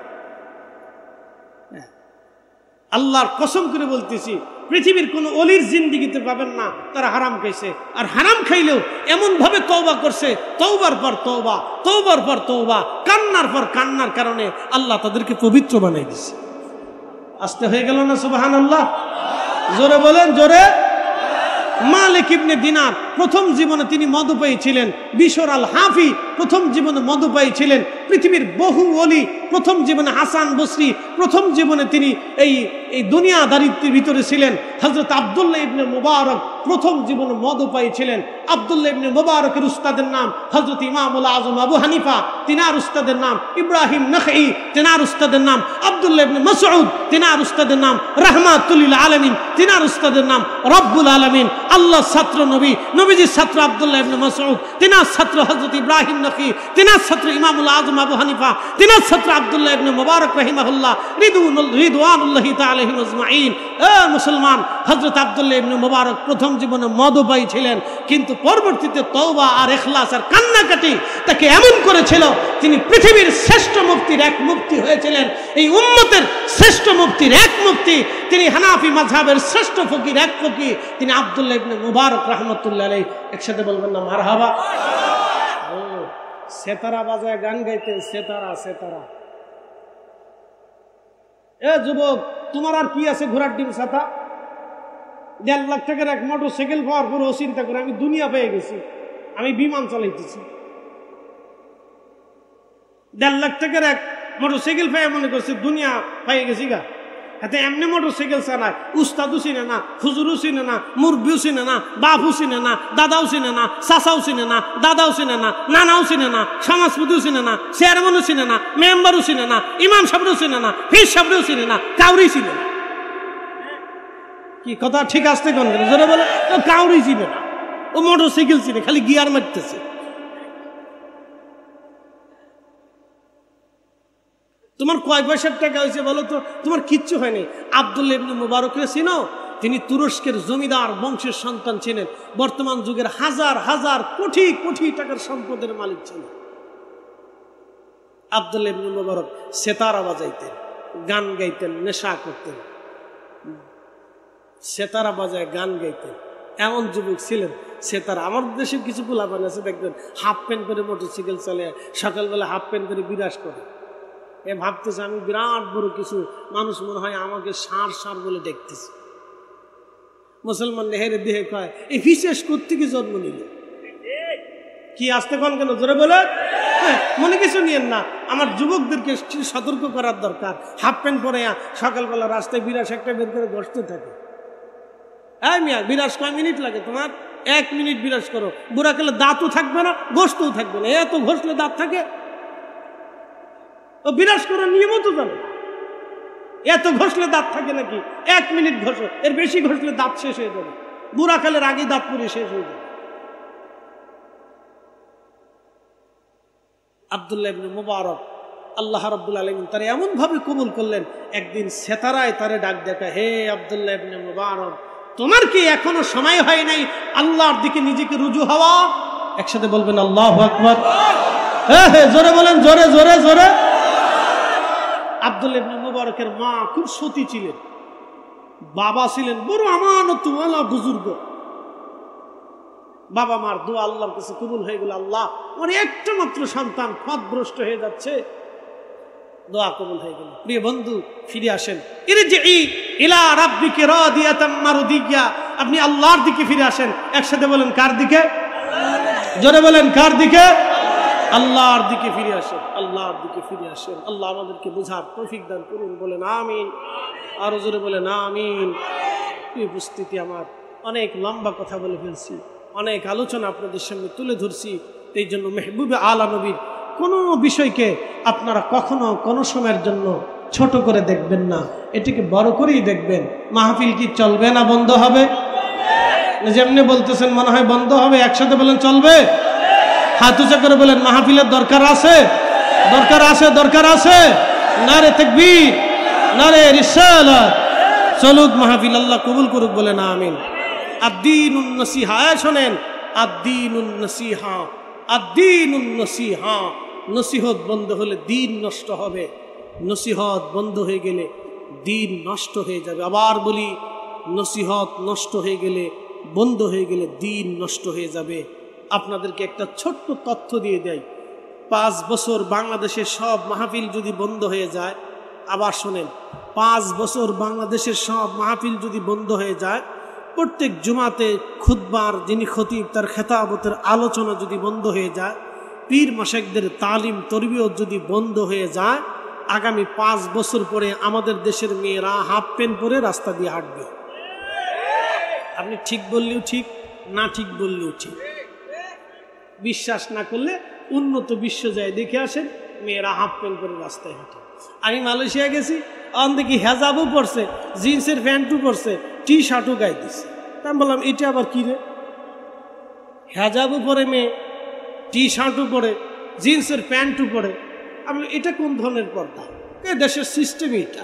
আল্লাহর কসম করে বলতেছি, পৃথিবীর কোন অলির জিন্দিগিতে পাবেন না তারা হারাম খাইছে। আর হারাম খাইলেও এমন ভাবে তওবা করছে, তওবার পর তওবা, তওবার পর তওবা, কান্নার পর কান্নার কারণে আল্লাহ তাদেরকে পবিত্র বানাই দিছে। আসতে হয়ে গেল না সুবহানাল্লাহ? জোরে বলেন, জোরে। মালিক ইবনে দিনার প্রথম জীবনে তিনি মদপায়ী ছিলেন। বিশর আল হাফি প্রথম জীবনে মদপায়ী ছিলেন। পৃথিবীর বহু ওলি প্রথম জীবনে, হাসান বসরি প্রথম জীবনে তিনি এই দুনিয়াদারিত্বের ভিতরে ছিলেন। হযরত আব্দুল্লাহ ইবনে মুবারক প্রথম জীবনে মদপায়ী ছিলেন। আব্দুল্লাহ ইবনে মুবারকের উস্তাদের নাম হযরত ইমামুল আযম আবু হানিফা, তিনার উস্তাদের নাম ইব্রাহিম নখঈ, তিনার উস্তাদের নাম আব্দুল্লাহ ইবনে মাসউদ, তিনার উস্তাদের নাম রাহমাতুল লিল আলামিন, তিনার উস্তাদের নাম রব্বুল আলামিন। আল্লাহর ছাত্র নবী, নবীজির ছাত্র আব্দুল্লাহ ইবনে মাসউদ, তিনার ছাত্র হযরত ইব্রাহিম নখঈ, তিনার ছাত্র ইমামুল আযম আবু হানিফা, তিনার ছাত্র আব্দুল্লাহ ইবনে মুবারক রাহিমাহুল্লাহ রিদওয়ানুল্লাহি তাআলা আলাইহিম আজমাইন। মুসলমান, হযরত আব্দুল্লাহ ইবনে মুবারক প্রথম জীবনে মদপায়ী ছিলেন, কিন্তু পরবর্তীতে তওবা আর ইখলাস আর কান্নাকাটি তাকে এমন করেছিল তিনি পৃথিবীর শ্রেষ্ঠ মুফতির এক মুফতি হয়েছিলেন। এই উম্মতের শ্রেষ্ঠ মুফতির এক মুফতি, তিনি হানাফি মাযহাবের শ্রেষ্ঠ ফকির এক ফকির, তিনি আব্দুল্লাহ ইবনে মুবারক রাহমাতুল্লাহ আলাইহি। একসাথে বলবেন না মারহাবা? সেতারা বাজায় গান গাইতেন, সেতারা সেতারা। এ যুবক, তোমার আর কি আছে ঘোড়ার ডিম ছাতা? 1.5 লাখ টাকার এক মোটর সাইকেল পাওয়ার পর ও চিন্তা করে আমি দুনিয়া পেয়ে গেছি, আমি বিমান চালাইতেছি। 1.5 লাখ টাকার এক মোটর সাইকেল পেয়ে মনে করছে দুনিয়া পেয়ে গেছি গা। হাতে এমনি মোটর সাইকেল চালায়, উস্তাদও চিনে না, হুজুরও চিনে না, মুরব্বিও চিনে না, বাপও চিনে না, দাদাও চিনে না, চাচাও চিনে না, দাদাও চিনে না, নানাও চিনে না, সমাজপতিও চিনে না, চেয়ারম্যানও চিনে না, মেম্বারও চিনে না, ইমাম সাহেবও চিনে না, ফির সাহেবও চিনে না, কাউরি চিনে না। কি কথা ঠিক আসতে কোন জোরে বলে? কাউরি চিনে না, ও মোটর সাইকেল চিনে, খালি গিয়ার মারতেছে। তোমার কয় পয়সার টাকা হয়েছে বলো তো? তোমার কিচ্ছু হয়নি। আব্দুল্লাহ ইবনে মুবারককে চিনো? তিনি তুরস্কের জমিদার বংশের সন্তান ছিলেন। বর্তমান যুগের হাজার হাজার কোটি কোটি টাকার সম্পদের মালিক ছিলেন আব্দুল্লাহ ইবনে মুবারক। সেতারা বাজাইতেন, গান গাইতেন, নেশা করতেন, সেতারা বাজায় গান গাইতেন। এমন যুবক ছিলেন সেতারা। আমার দেশে কিছু পোলাপান আছে দেখবেন হাফ প্যান্ট করে মোটরসাইকেল চলে, সকালবেলা হাফ প্যান্ট করে বিরাজ করে। এ ভাবতেছে আমি বিরাট বড় কিছু, মানুষ মনে হয় আমাকে সার সার বলে দেখতেছে। মুসলমান হেরে দেহে কয় এই বিশেষ কোত্থেকে জন্ম নিল? কি আসতে কোন কেন জোরে বলে? মনে কিছু নিয়েন না, আমার যুবকদেরকে সতর্ক করার দরকার। হাফ প্যান্ট পরে সকালবেলা রাস্তায় বিরাস একটা বের করে ঘষতে থাকে। হ্যাঁ মিয়া, বিরাস কয় মিনিট লাগে তোমার? 1 মিনিট বিরাস করো, বুড়া কালে দাঁতও থাকবে না, গোস্তও থাকবে না। এত ঘষলে দাঁত থাকে? ও বিরাস করার নিয়মও তো জানো। এত ঘষলে দাঁত থাকে নাকি? 1 মিনিট ঘষো, এর বেশি ঘষলে দাঁত শেষ হয়ে যাবে, বুড়া কালের আগে দাঁত পুড়ে শেষ হয়ে যাবে। আব্দুল্লাহ ইবনে মুবারক আল্লাহ রাব্বুল আলামিন তারে এমন ভাবে কবুল করলেন, একদিন সেতারায় তারে ডাক দেখা, হে আব্দুল্লাহ ইবনে মুবারক, তোমার কি এখনো সময় হয় নাই আল্লাহর দিকে নিজেকে রুজু হওয়া? একসাথে বলবেন আল্লাহু আকবার। হ্যাঁ হ্যাঁ, জোরে বলেন, জোরে জোরে জোরে। আব্দুল্লাহ ইবনে মুবারকের মা খুব সতী ছিলেন, বাবা ছিলেন বড় আমানতওয়ালা বুজুর্গ। বাবা মার দোয়া আল্লাহর কাছে কবুল হয়ে গেল, আল্লাহ আমার একটা মাত্র সন্তান পথভ্রষ্ট হয়ে যাচ্ছে, দোয়া কবুল হয়ে গেল। প্রিয় বন্ধু, ফিরে আসেন, ইরজিই ইলা রাব্বিকা রাদিয়াতাম মারদিয়া, আপনি আল্লাহর দিকে ফিরে আসেন। একসাথে বলেন, কার দিকে? জোরে বলেন, কার দিকে? আল্লাহর দিকে ফিরে আসেন, আল্লাহর দিকে ফিরে আসেন। আল্লাহ আমাদেরকে বোঝার তৌফিক দান করুন, বলেন আমিন। আরো জোরে বলেন আমিন। এই উপস্থিতি, আমার অনেক লম্বা কথা বলে ফেলছি, অনেক আলোচনা আপনাদের সামনে তুলে ধরছি। এই জন্য মেহবুবে আলা নবীর কোনো বিষয়কে আপনারা কখনো কোনো সময়ের জন্য ছোট করে দেখবেন না, এটিকে বড় করেই দেখবেন। মাহফিল কি চলবে না বন্ধ হবে? যেমনি বলতেছেন মনে হয় বন্ধ হবে, একসাথে বলেন চলবে। হাত উঁচা করে বলেন, মাহফিলের দরকার আছে, দরকার আছে, দরকার আছে। নারে তাকবীর, নারে রিসালাত। চলুক মাহফিল, আল্লাহ কবুল করুক, বলেন আমিন। আদ-দীনুন নসিহা, শোনেন, আদ-দীনুন নসিহা, আদ-দীনুন নসিহা। নসিহত বন্ধ হলে দিন নষ্ট হবে, নসিহত বন্ধ হয়ে গেলে দিন নষ্ট হয়ে যাবে। আবার বলি, নসিহত নষ্ট হয়ে গেলে, বন্ধ হয়ে গেলে দিন নষ্ট হয়ে যাবে। আপনাদেরকে একটা ছোট্ট তথ্য দিয়ে দেয়, 5 বছর বাংলাদেশের সব মাহফিল যদি বন্ধ হয়ে যায়, আবার শোনেন, 5 বছর বাংলাদেশের সব মাহফিল যদি বন্ধ হয়ে যায়, প্রত্যেক জুমাতে খুতবার যিনি খতিব তার খেতাবতের আলোচনা যদি বন্ধ হয়ে যায়, পীর মাশায়েখদের তালিম তরবিয়ত যদি বন্ধ হয়ে যায়, আগামী 5 বছর পরে আমাদের দেশের মেয়েরা হাফ প্যান্ট পরে রাস্তা দিয়ে হাঁটবে। আপনি ঠিক বললেও ঠিক, না ঠিক বললেও ঠিক। বিশ্বাস না করলে উন্নত বিশ্ব যায় দেখে আসেন, মেয়েরা হাফ প্যান্ট পরে রাস্তায় হাঁটে। আমি মালয়েশিয়া গেছি, দেখি হেজাবও পরছে, জিন্সের প্যান্টও পরছে, টি শার্টও গায়ে দিচ্ছে। আমি বললাম, এটা আবার কি রে? হেজাবও পরে মেয়ে, টি শার্টও পরে, জিন্সের প্যান্টও পরে। আমি এটা কোন ধরনের পর্দা? দেশের সিস্টেম এটা।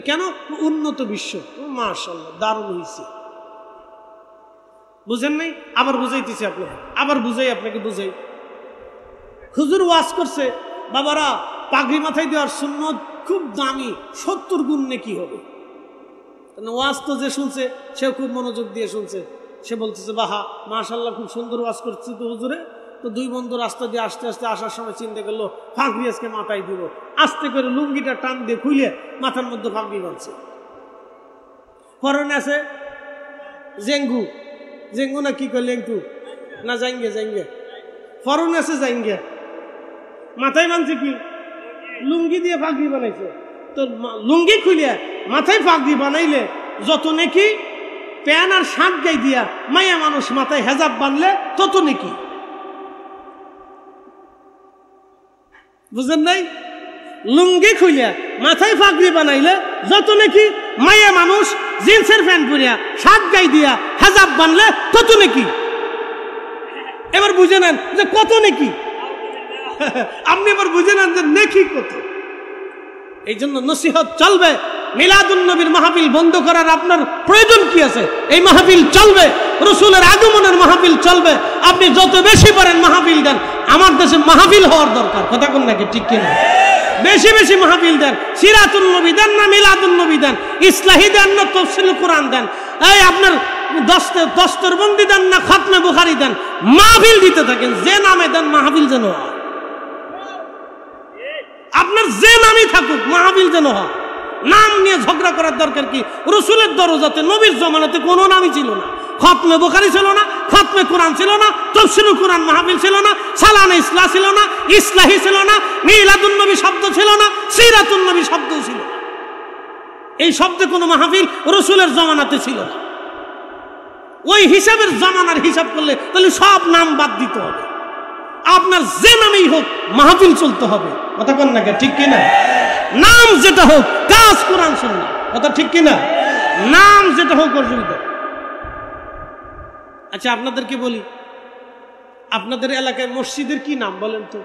কেন? উন্নত বিশ্ব। মাশাআল্লাহ, দারুণ হয়েছে। বুঝেন নাই? আবার বুঝাইতেছি আপনাকে, আবার বুঝাই, আপনাকে বুঝাই। হুজুর ওয়াজ করছে, বাবারা পাগড়ি মাথায় দেওয়ার সুন্নত খুব দামি, 70 গুণ নেকি হবে। ওয়াজ তো যে শুনছে সেও খুব মনোযোগ দিয়ে শুনছে। সে বলতেছে, বাহা মাশাআল্লাহ, খুব সুন্দর ওয়াজ করছে তো হুজুরে। তো 2 বন্ধু রাস্তা দিয়ে আস্তে আস্তে আসার সময় চিন্তা করলো, পাগড়ি আজকে মাথায় দিব। আস্তে করে লুঙ্গিটা টান দিয়ে খুলে মাথার মধ্যে পাগড়ি বাঁধছে। পরনে আছে জেঙ্গু, জেঙ্গু না কি করলে একটু না, জাইঙ্গে জাইঙ্গে। পরনে আছে জাইঙ্গে, মাথায় বাঁধছে কি? লুঙ্গি দিয়ে পাগড়ি বানাইছে। তো লুঙ্গি খুলে মাথায় পাগড়ি বানাইলে যত নাকি, প্যান আর শার্ট গায়ে দিয়া মায়া মানুষ মাথায় হেজাব বানলে তত নাকি। বুঝেন নাই? লুঙ্গি খুলে মাথায় পাগড়ি বানাইলে যত নাকি, মায়া মানুষ জিন্সের প্যান্ট পরিয়া শার্ট গায়ে দিয়া হেজাব বানলে তত নাকি। এবার বুঝে নেন যে কত নাকি। আপনি এবার বুঝে নেন যে নেকি কত। এই জন্য নসিহত চলবে। মিলাদুন নবীর মাহফিল বন্ধ করার আপনার প্রয়োজন কি আছে? এই মাহফিল চলবে, রাসূলের আগমনের মাহফিল চলবে। আপনি যত বেশি পারেন মাহফিল দেন। আমার দেশে মাহফিল হওয়ার দরকার, কথা কোন নাকি, ঠিক কিনা? বেশি বেশি মাহফিল দেন। সিরাতুন নবী দেন না মিলাদুন নবী দেন, ইসলাহি দেন না তাফসীরুল কোরআন দেন, এই আপনার দস্তরবন্দি দেন না খতমে বুখারী দেন, মাহফিল দিতে থাকেন। যে নামে দেন মাহফিল যেন হয়, আপনার যে নামই থাকুক মাহফিল যেন হয়। নাম নিয়ে ঝগড়া করার দরকার কি? রাসূলের দরজাতে নবীর জমানাতে কোনো নামই ছিল না, খতমে বুখারী ছিল না, খতমে কোরআন ছিল না, তাফসীরুল কোরআন মাহফিল ছিল না, সালানে ইসলাহ ছিল না, ইসলাহি ছিল না, মিলাদুন নবী শব্দ ছিল না, সিরাতুন নবী শব্দও ছিল না। এই শব্দে কোনো মাহফিল রাসূলের জামানাতে ছিল না। ওই হিসাবের জামানার হিসাব করলে তাহলে সব নাম বাদ দিতে হবে। আপনার যে নামেই হোক মাহফিল চলতে হবে। কথা বলেন না, ঠিক কিনা? নাম যেটা হোক, কাজ কোরআন সুন্নাহ। কথা ঠিক কিনা? নাম যেটা হোক অসুবিধা। আচ্ছা আপনাদেরকে বলি, আপনাদের এলাকায় মসজিদের কি নাম বলেন তো?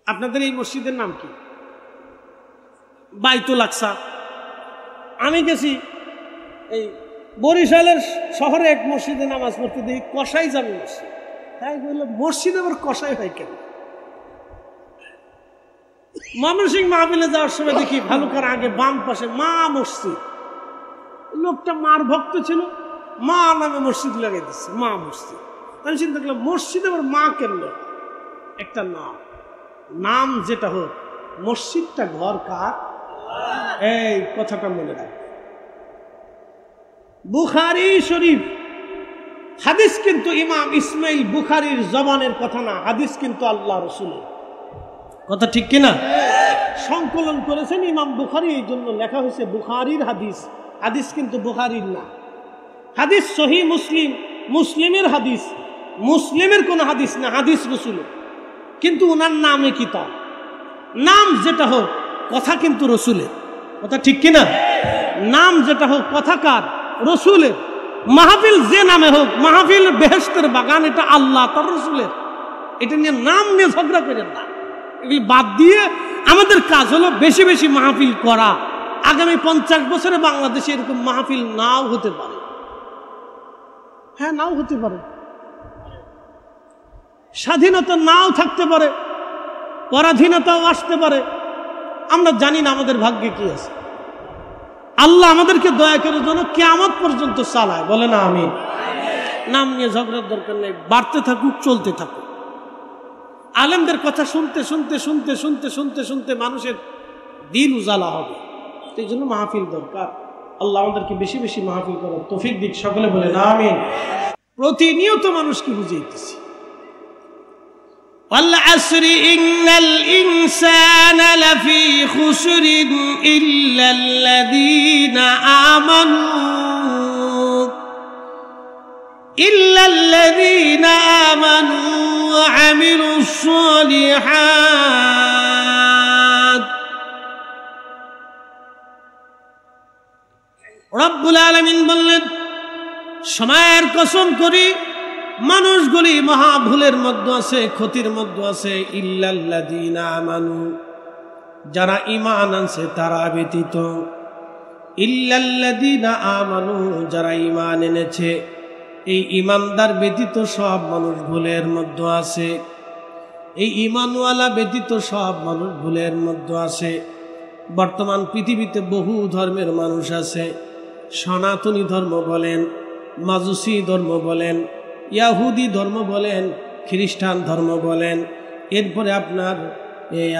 আপনাদের এই মসজিদের নাম কি? বাইতুল আকসা। আমি গেছি এই বরিশালের শহরে এক মসজিদে নামাজ পড়তে, দেখি কসাই যাবে মসজিদ। তাই বললো মসজিদ আবার কসাই হয় কেন? ময়মনসিংহ মাহফিলে যাওয়ার সময় দেখি ভালুকার আগে বাম পাশে মা মসজিদ। লোকটা মার ভক্ত ছিল, মা নামে মসজিদ লাগিয়ে দিচ্ছে, মা মসজিদ। আমি চিন্তা করলাম মসজিদ আবার মা কেন? একটা নাম, নাম যেটা হোক, মসজিদটা ঘর কার? এই কথাটা মনে রাখ। বুখারী শরীফ হাদিস কিন্তু ইমাম ইসমাইল বুখারীর জবানের কথা না, হাদিস কিন্তু আল্লাহ রাসূলের কথা। ঠিক কিনা? সংকলন করেছেন ইমাম বুখারী, এই জন্য লেখা হয়েছে বুখারীর হাদিস। হাদিস কিন্তু বুখারীর না। হাদিস সহিহ মুসলিম, মুসলিমের হাদিস, মুসলিমের কোন হাদিস না, হাদিস রাসূলের। কিন্তু ওনার নামে কিতাব, নাম যেটা হোক কথা কিন্তু রাসূলের। কথা ঠিক কিনা? নাম যেটা হোক কথা কার? রাসূলের। মাহফিল যে নামে হোক, মাহফিল বেহেশতের বাগান, এটা আল্লাহ তার রাসূলের। এটা নিয়ে নাম নিয়ে ঝগড়া করেন না। এগুলি বাদ দিয়ে আমাদের কাজ হলো বেশি বেশি মাহফিল করা। আগামী 50 বছরে বাংলাদেশে এরকম মাহফিল নাও হতে পারে। হ্যাঁ, নাও হতে পারে। স্বাধীনতা নাও থাকতে পারে, পরাধীনতাও আসতে পারে। আমরা জানি না আমাদের ভাগ্যে কি আছে। আল্লাহ আমাদেরকে দয়া করে যেন কিয়ামত পর্যন্ত চালায়। বলে না আমিন। নাম নিয়ে ঝগড়ার দরকার নেই, বাড়তে থাকুক, চলতে থাকুক। আলেমদের কথা শুনতে শুনতে শুনতে শুনতে শুনতে শুনতে মানুষের দিল উজালা হবে। এই জন্য মাহফিল দরকার। আল্লাহ আমাদেরকে বেশি বেশি মাহফিল করার তৌফিক দিক। সকলে বলে না আমিন। প্রতিনিয়ত মানুষকে বুঝাইতেছি, والعصر إن الإنسان لفي خسر إلا الذين آمنوا وعملوا الصالحات। রব্বুল আলামিন বললেন, সময়ের কসম করি মানুষগুলি মহা ভুলের মধ্যে আছে, ক্ষতির মধ্যে আছে। ইল্লাল্লাযীনা আমানু, যারা ঈমান আনছে তারা ব্যতীত। ইল্লাল্লাযীনা আমানু, যারা ঈমান এনেছে, এই ঈমানদার ব্যতীত সব মানুষ ভুলের মধ্যে আছে। এই ঈমানওয়ালা ব্যতীত সব মানুষ ভুলের মধ্যে আছে। বর্তমান পৃথিবীতে বহু ধর্মের মানুষ আছে। সনাতনী ধর্ম বলেন, মাজুসি ধর্ম বলেন, ইয়াহুদি ধর্ম বলেন, খ্রিস্টান ধর্ম বলেন, এরপরে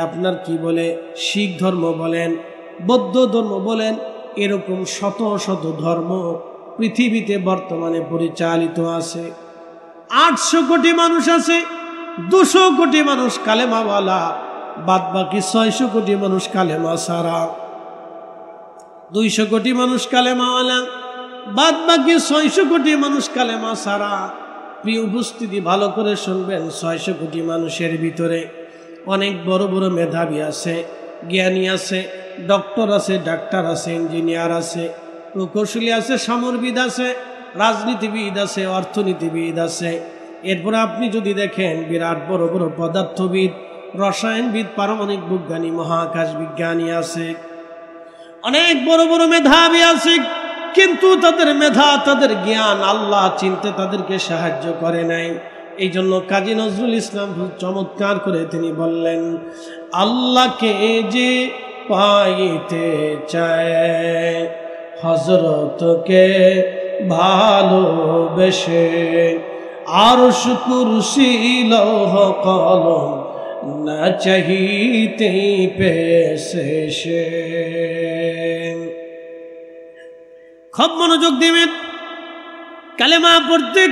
আপনার কি বলে শিখ ধর্ম বলেন, বৌদ্ধ ধর্ম বলেন। এরকম শত শত ধর্ম পৃথিবীতে বর্তমানে পরিচালিত আছে। 800 কোটি মানুষ আছে, 200 কোটি মানুষ কালেমাওয়ালা, বাদ বাকি 600 কোটি মানুষ কালেমা ছাড়া। 200 কোটি মানুষ কালেমাওয়ালা, বাদ বাকি 600 কোটি মানুষ কালেমা ছাড়া। প্রিয় উপস্থিতি, ভালো করে শুনবেন। 600 কোটি মানুষের ভিতরে অনেক বড় বড় মেধাবী আছে, জ্ঞানী আছে, ডক্টর আছে, ডাক্তার আছে, ইঞ্জিনিয়ার আছে, প্রকৌশলী আছে, সমরবিদ আছে, রাজনীতিবিদ আছে, অর্থনীতিবিদ আছে। এরপরে আপনি যদি দেখেন বিরাট বড় বড় পদার্থবিদ, রসায়নবিদ, পারমাণবিক বিজ্ঞানী, মহাকাশ বিজ্ঞানী আছে। অনেক বড় বড় মেধাবী আছে, কিন্তু তাদের মেধা, তাদের জ্ঞান আল্লাহ চিনতে তাদেরকে সাহায্য করে নাই। এই জন্য কাজী নজরুল ইসলাম চমৎকার করে তিনি বললেন, আল্লাহকে যে পাইতে চায় হযরতকে ভালোবেসে, আরশ কুরসি লৌহ কলম না চাহিতে পেয়েছে সে। খুব মনোযোগ দিবেন। কালেমা পড়তে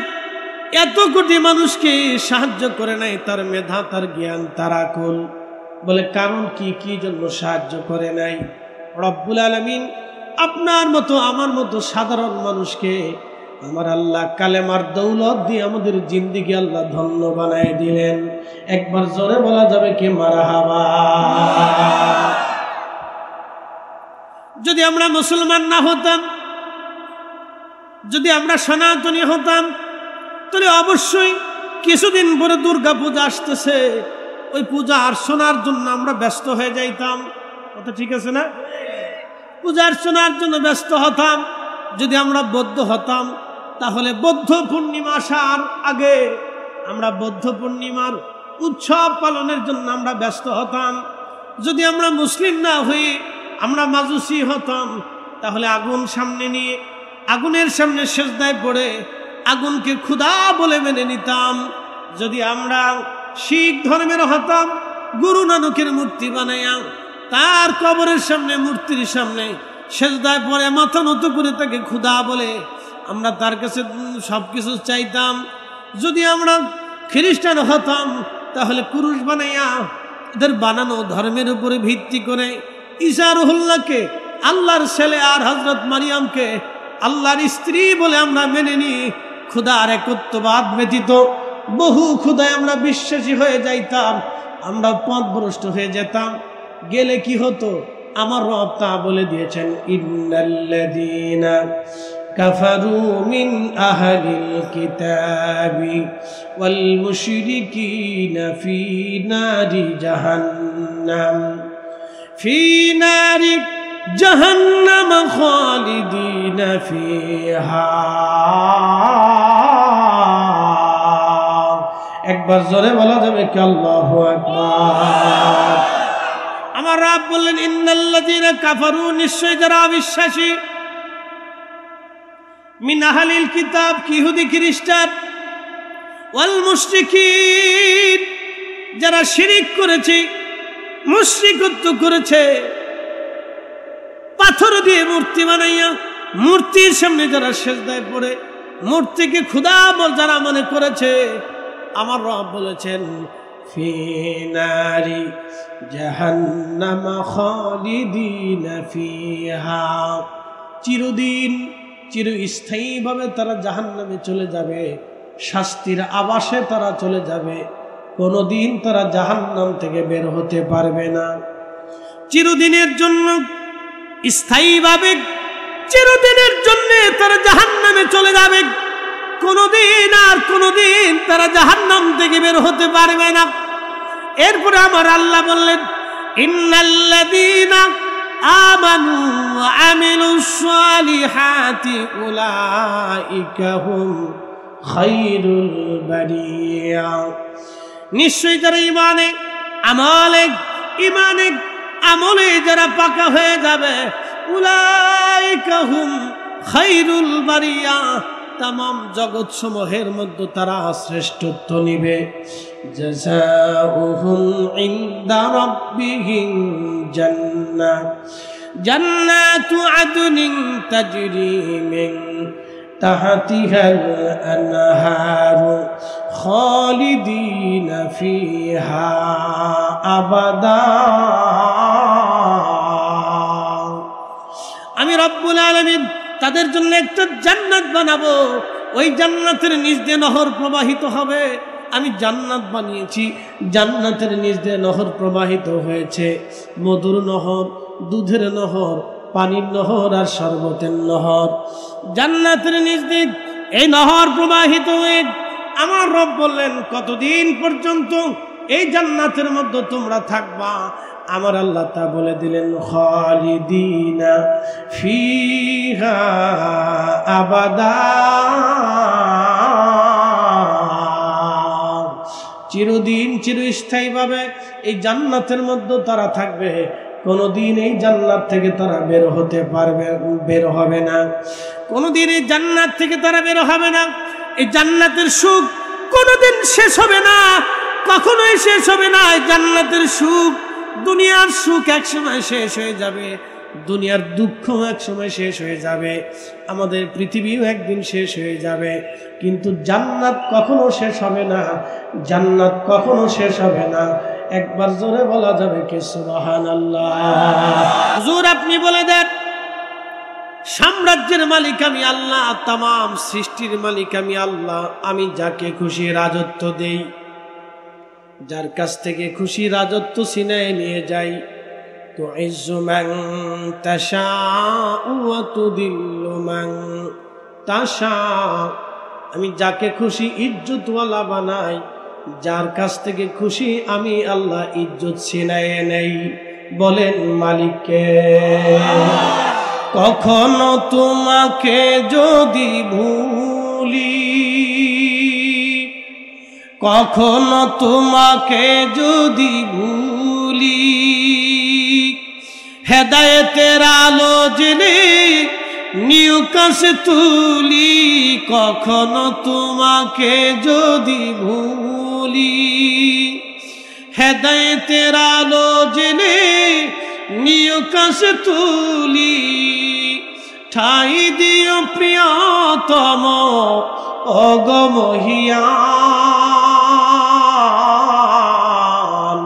এত কোটি মানুষকে সাহায্য করে নাই তার মেধা, তার জ্ঞান, তার আকল। বলে কারণ কি, কি জন্য সাহায্য করে নাই? রব্বুল আলামিন আপনার মতো আমার মতো সাধারণ মানুষকে আমার আল্লাহ কালেমার দৌলত দিয়ে আমাদের জিন্দেগি আল্লাহ ধন্য বানায় দিলেন। একবার জোরে বলা যাবে কি মারহাবা? যদি আমরা মুসলমান না হতাম, যদি আমরা সনাতনী হতাম, তাহলে অবশ্যই কিছুদিন পরে দুর্গা পূজা আসতেছে, ওই পূজা অর্চনার জন্য আমরা ব্যস্ত হয়ে যাইতাম। কথা ঠিক আছে না? পূজা অর্চনার জন্য ব্যস্ত হতাম। যদি আমরা বৌদ্ধ হতাম তাহলে বৌদ্ধ পূর্ণিমা আসার আগে আমরা বৌদ্ধ পূর্ণিমার উৎসব পালনের জন্য আমরা ব্যস্ত হতাম। যদি আমরা মুসলিম না হয়ে আমরা মাজুসি হতাম তাহলে আগুন সামনে নিয়ে আগুনের সামনে সেজদায় পড়ে আগুনকে খোদা বলে মেনে নিতাম। যদি আমরা শিখ ধর্মের হতাম, গুরু নানকের মূর্তি বানাইয়া তার কবরের সামনে, মূর্তির সামনে সেজদায় পড়ে মাথা নত করে তাকে খোদা বলে আমরা তার কাছে সবকিছু চাইতাম। যদি আমরা খ্রিস্টান হতাম তাহলে পুরুষ বানাইয়া এদের বানানো ধর্মের উপরে ভিত্তি করে ঈসা রুহুল্লাহকে আল্লাহর ছেলে আর হযরত মারিয়ামকে আল্লাহর স্ত্রী বলে আমরা মেনে নিই। খোদার একত্ববাদ ব্যতীত বহু খোদায় আমরা বিশ্বাসী হয়ে যাইতাম, আমরা পথভ্রষ্ট হয়ে যেতাম। গেলে কি হতো? আমার রব তা বলে দিয়েছেন, ইন্নাল্লাযীনা কাফারু মিন আহলিল কিতাবি ওয়াল মুশরিকিনা ফি নারি জাহান্নাম জাহান্নাম খালিদিনা ফিহা। একবার জোরে বলা যাবে কি আল্লাহু আকবার? আমার রব বললেন, ইন্নাল্লাযীনা কাফারু, নিশ্চয় যারা অবিশ্বাসী, মিন আহলিল কিতাব, ইহুদি খ্রিস্টান, ওয়াল মুশরিকিন, যারা শিরিক করেছে, মুশরিকত্ব করেছে, পাথর দিয়ে মূর্তি বানাইয়া মূর্তির সামনে যারা সেজদায় পড়ে মূর্তিকে খোদা যারা মনে করেছে, আমার রব বলেছেন ফি নারি জাহান্নাম খালিদিনা ফিহা, চিরদিন চিরস্থায়ীভাবে তারা জাহান্নামে চলে যাবে, শাস্তির আবাসে তারা চলে যাবে, কোনোদিন তারা জাহান্নাম থেকে বের হতে পারবে না। চিরদিনের জন্য, স্থায়ীভাবে চিরদিনের জন্য তারা জাহান্নামে চলে যাবে, কোনোদিন আর কোনোদিন তারা জাহান্নাম থেকে বের হতে পারবে না। এরপরে আমার আল্লাহ বললেন, ইন্নাল্লাযীনা আমানু ওয়া আমিলুস সালিহাতি উলাইকা হুম খায়রুল বারিয়া, নিশ্চয়ই যারা ইমানে আমলে যারা পাকা হয়ে যাবে, উলাইকা হুম খায়রুল বারিয়া, तमाम जगत समूहेर मध्य तारा श्रेष्ठत्व निबे। जज़ाउहुम इंदा रब्बिहिम जन्नातु अदनिन तजरी मिन तहतिहाल अनहारु खालिदीना फीहा अबदा। आमी रब्बुल आलामीन তাদের জন্য একটা জান্নাত বানাবো, ওই জান্নাতের নিচ দিয়ে নহর প্রবাহিত হবে। আমি জান্নাত বানিয়েছি, জান্নাতের নিচ দিয়ে নহর প্রবাহিত হয়েছে, মধুর নহর, দুধের নহর, পানির নহর আর শরবতের নহর। জান্নাতের নিচ দিয়ে এই নহর প্রবাহিত হয়ে আমার রব বললেন, কতদিন পর্যন্ত এই জান্নাতের মধ্যে তোমরা থাকবা? আমার আল্লাহ তা বলে দিলেন, খালিদিনা ফিহা আবাদা, চিরদিন চিরস্থায়ীভাবে এই জান্নাতের মধ্যে তারা থাকবে, কোনোদিন এই জান্নাত থেকে তারা বের হবে না, কোনোদিন এই জান্নাত থেকে তারা বের হবে না। এই জান্নাতের সুখ কোনোদিন শেষ হবে না, কখনোই শেষ হবে না। এই জান্নাতের সুখ, দুনিয়ার সুখ একসময় শেষ হয়ে যাবে, দুনিয়ার দুঃখ এক সময় শেষ হয়ে যাবে, আমাদের পৃথিবীও একদিন শেষ হয়ে যাবে, কিন্তু জান্নাত কখনো শেষ হবে না, জান্নাত কখনো শেষ হবে না। একবার জোরে বলা যাবে কি সুবহানাল্লাহ? হুজুর আপনি বলে দেন, সাম্রাজ্যের মালিক আমি আল্লাহ, তামাম সৃষ্টির মালিক আমি আল্লাহ, আমি যাকে খুশি রাজত্ব দেই, যার কাছ থেকে খুশি রাজত্ব ছিনিয়ে নিয়ে যাই। তুইজ্জু মান তাশাউ ওয়া তুদিল্লু মান তাশাউ, আমি যাকে খুশি ইজ্জতওয়ালা বানাই, যার কাছ থেকে খুশি আমি আল্লাহ ইজ্জত ছিনিয়ে নেই। বলেন মালিককে। কখনো তোমাকে যদি ভুলি, কখনো তোমাকে যদি ভুলি, হেদায়েতের আলো জেনে নিউ কাছে তুলি। কখনো তোমাকে যদি ভুলি, হেদায়েতের আলো জেনে নিউ কাছে তুলি। ঠাই দিও প্রিয়তম অগমহিয়ান,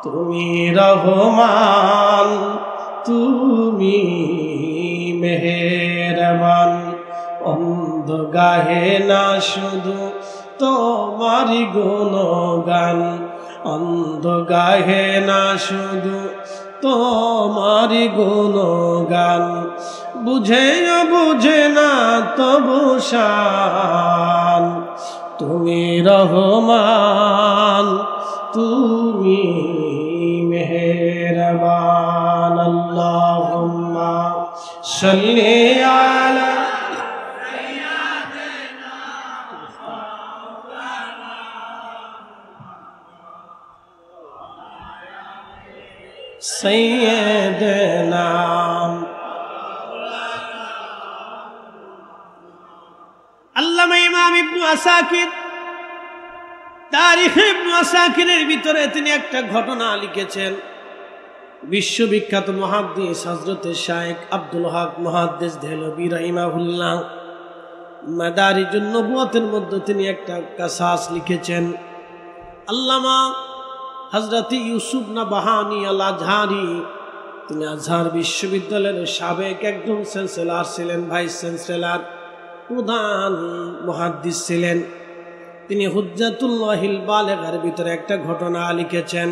তুমি রহমান, তুমি মেহেরবান। অন্ধ গাহে না শুধু তোমারি গুণগান, অন্ধ গাহে না শুধু তোমারি গুণগান। বুঝে বুঝে না তবু শান, তুমি রহমান, তুমি মেহেরবান। আল্লাহুম্মা সাল্লি আলা সাইয়্যিদিনা। আল্লামা ইমাম ইবনে আসাকির তারিখ ইবনে আসাকিরের ভিতরে তিনি একটা ঘটনা লিখেছেন। বিশ্ববিখ্যাত মুহাদ্দিস হযরত শাইখ আব্দুল হক মুহাদ্দিস দেহলভী রাহিমাহুল্লাহ মাদারিজুন নবুওয়াতের মধ্যে তিনি একটা কাসাস লিখেছেন। আল্লামা হযরত ইউসুফ নাবাহানী আল আজহারি, তিনি আজহার বিশ্ববিদ্যালয়ের সাবেক একজন চ্যান্সেলর ছিলেন, ভাইস চ্যান্সেলর, প্রধান মুহাদ্দিস ছিলেন। তিনি হুজ্জাতুল্লাহিল বালিগার ভিতরে একটা ঘটনা লিখেছেন।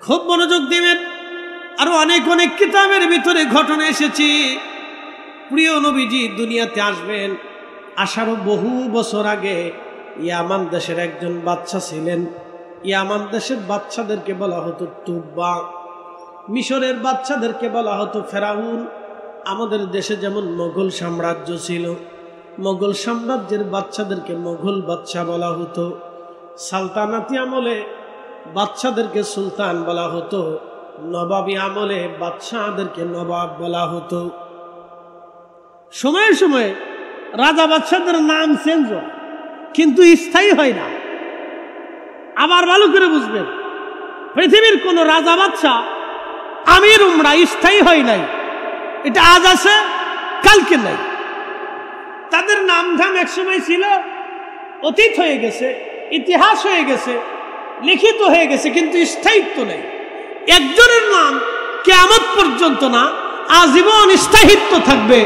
খুব মনোযোগ দিবেন, আরো অনেক অনেক কিতাবের ভিতরে ঘটনা এসেছে। প্রিয় নবীজি দুনিয়াতে আসবেন, আসারও বহু বছর আগে ইয়ামান দেশের একজন বাদশা ছিলেন। ইয়ামান দেশের বাদশাদেরকে বলা হতো তুব্বা, মিশরের বাদশাদেরকে বলা হতো ফেরাউন। আমাদের দেশে যেমন মোগল সাম্রাজ্য ছিল, মোগল সাম্রাজ্যের বাদশাদেরকে মোগল বাদশা বলা হতো। সালতানাতি আমলে বাদশাদেরকে সুলতান বলা হতো, নবাবী আমলে বাদশাদেরকে নবাব বলা হতো। সময়ে সময়ে রাজা বাদশাদের নাম চেঞ্জ হয়, কিন্তু স্থায়ী হয় না। আবার ভালো করে বুঝবেন, পৃথিবীর কোন রাজা বাদশা আমির উমরা স্থায়ী হয় নাই। এটা আজ আছে কালকে নাই। তাদের নাম ধাম একসময় ছিল, অতীত হয়ে গেছে, ইতিহাস হয়ে গেছে, লিখিত হয়ে গেছে, কিন্তু স্থায়িত্ব নেই। একজনের নাম কিয়ামত পর্যন্ত না, আজীবন স্থায়িত্ব থাকবে।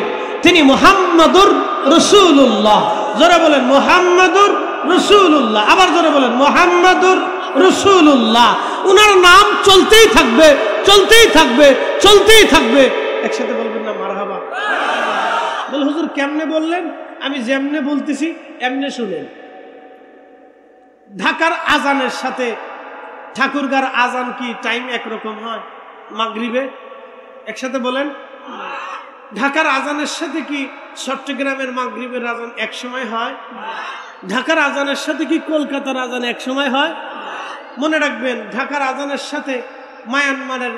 তিনি মুহাম্মাদুর রাসূলুল্লাহ। জোরে বলেন মুহাম্মাদুর রাসূলুল্লাহ। আবার জোরে বলেন মুহাম্মাদুর রাসূলুল্লাহ। উনার নাম চলতেই থাকবে, চলতেই থাকবে, চলতেই থাকবে। একসাথে বলবেন না মারহাবা? বল হুজুর কেমনে বললেন? আমি যেমনে বলতেছি এমনে শুনেন। ঢাকার আজানের সাথে ঠাকুরগার আজান কি টাইম একরকম হয়? মাগরিবে একসাথে বলেন। ঢাকার আজানের সাথে কি চট্টগ্রামের মাগরিবের আজান এক সময় হয়? ঢাকার আজানের সাথে কি কলকাতার আজান এক সময় হয়? মনে রাখবেন, ঢাকার আজানের সাথে মায়ানমারের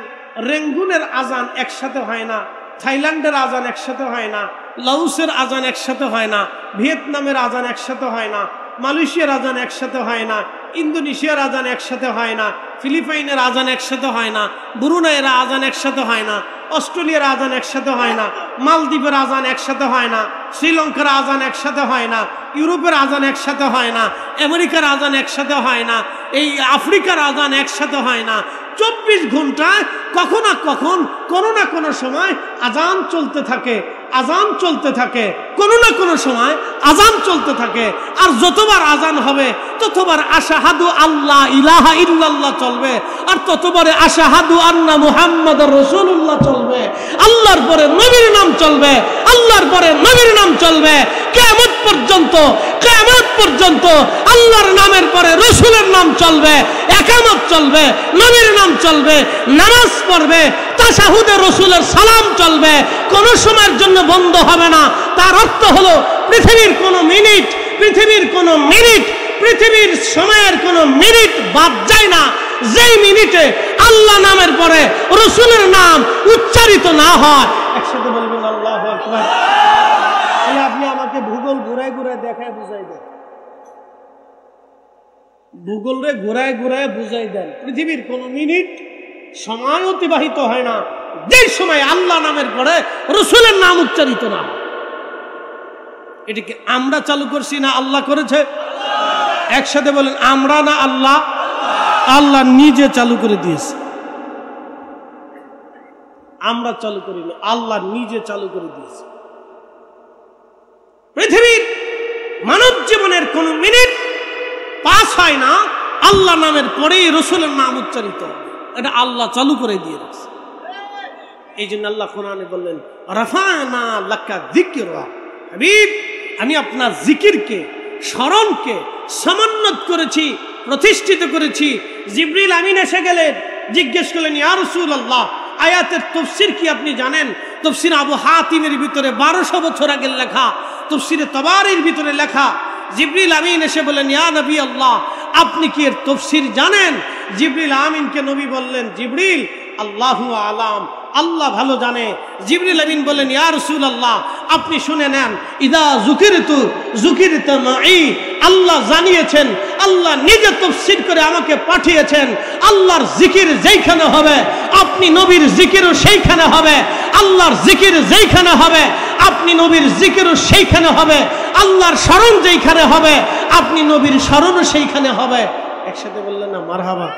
রেঙ্গুনের আজান একসাথে হয় না, থাইল্যান্ডের আজান একসাথে হয় না, লাওসের আজান একসাথে হয় না, ভিয়েতনামের আজান একসাথে হয় না, মালয়েশিয়ার আজান একসাথে হয় না, ইন্দোনেশিয়ার আজান একসাথে হয় না, ফিলিপাইনের আজান একসাথে হয় না, ব্রুনাইয়ের আজান একসাথে হয় না, অস্ট্রেলিয়ার আজান একসাথে হয় না, মালদ্বীপের আজান একসাথে হয় না, শ্রীলঙ্কার আজান একসাথে হয় না, ইউরোপের আজান একসাথে হয় না, আমেরিকার আজান একসাথে হয় না, এই আফ্রিকার আজান একসাথে হয় না। 24 ঘন্টায় কখন না কখন কোনো না কোনো সময় আজান চলতে থাকে, আজান চলতে থাকে, কোনো না কোনো সময় আজান চলতে থাকে। আর যতবার আজান হবে ততবার আশহাদু আল্লাহ ইলাহা ইল্লাল্লাহ চলবে, আর ততবারে আশহাদু আন্না মুহাম্মাদুর রাসূলুল্লাহ চলবে। আল্লাহর পরে নবীর নাম চলবে, আল্লাহর পরে নবীর নাম চলবে কিয়ামত পর্যন্ত। কিয়ামত পর্যন্ত আল্লাহর নামের পরে রাসূলের নাম চলবে, ইকামত চলবে, নবীর নাম চলবে, নামাজ পড়বে, তাশাহুদে রাসূলের সালাম চলবে, কোন সময়ের জন্য বন্ধ হবে না। তার অর্থ হলো পৃথিবীর কোন মিনিট, পৃথিবীর কোন মিনিট, পৃথিবীর সময়ের কোন মিনিট বাদ যায় না যেই মিনিটে আল্লাহ নামের পরে রাসূলের নাম উচ্চারিত না হয়। একসাথে বলবেন আল্লাহু আকবার। আপনি আমাকে ভূগোল ঘুরায় ঘুরায় দেখায় বুঝাই দেন, ভূগোল রে ঘুরায় ঘুরায় বুঝাই দেন পৃথিবীর কোন মিনিট সময় অতিবাহিত হয় না যে সময় আল্লাহ নামের পরে রাসূলের নাম উচ্চারিত না হয়। এটাকে আমরা চালু করছি না আল্লাহ করেছে? একসাথে বলেন আমরা না আল্লাহ? আল্লাহ নিজে চালু করে দিয়েছে, আমরা চালু করিনি, আল্লাহ নিজে চালু করে দিয়েছে। পৃথিবীর মানব জীবনের কোন মিনিট পাস হয় না আল্লাহ নামের পরেই রাসূলের নাম উচ্চারিত হবে, এটা আল্লাহ চালু করে দিয়ে রাখছে। এই জন্য আল্লাহ কোরআনে বললেন রাফা'না লাকা যিকরা, হাবিব আমি আপনার জিকিরকে, স্মরণকে সমুন্নত করেছি, প্রতিষ্ঠিত করেছি। জিবরিল আমিন এসে গেলেন, জিজ্ঞেস করলেন ইয়া রাসূলুল্লাহ আয়াতের তাফসীর কি আপনি জানেন? তাফসীর আবু হাতিমের ভিতরে 1200 বছর আগের লেখা, তাফসীরে তাবারির ভিতরে লেখা। জিবরিল আমিন এসে বললেন ইয়া নবী আল্লাহ আপনি কি এর তাফসীর জানেন? জিবরিল আমিনকে নবী বললেন জিবরিল আল্লাহু আলাম, আল্লাহ ভালো জানে। জিবরিল আমিন বললেন ইয়া রাসূলুল্লাহ আপনি শুনে নেন, ইদা যুকিরতু যুকিরতা মাই, আল্লাহ জানিয়েছেন, আল্লাহ নিজে তাফসীর করে আমাকে পাঠিয়েছেন। আল্লাহর জিকির যেখানে হবে আপনি নবীর জিকিরও সেইখানে হবে, আল্লাহর জিকির যেখানে হবে আপনি নবীর জিকিরও সেইখানে হবে, আল্লাহর স্মরণ যেখানে হবে আপনি নবীর স্মরণও সেইখানে হবে। একসাথে বললেন না মারহাবা?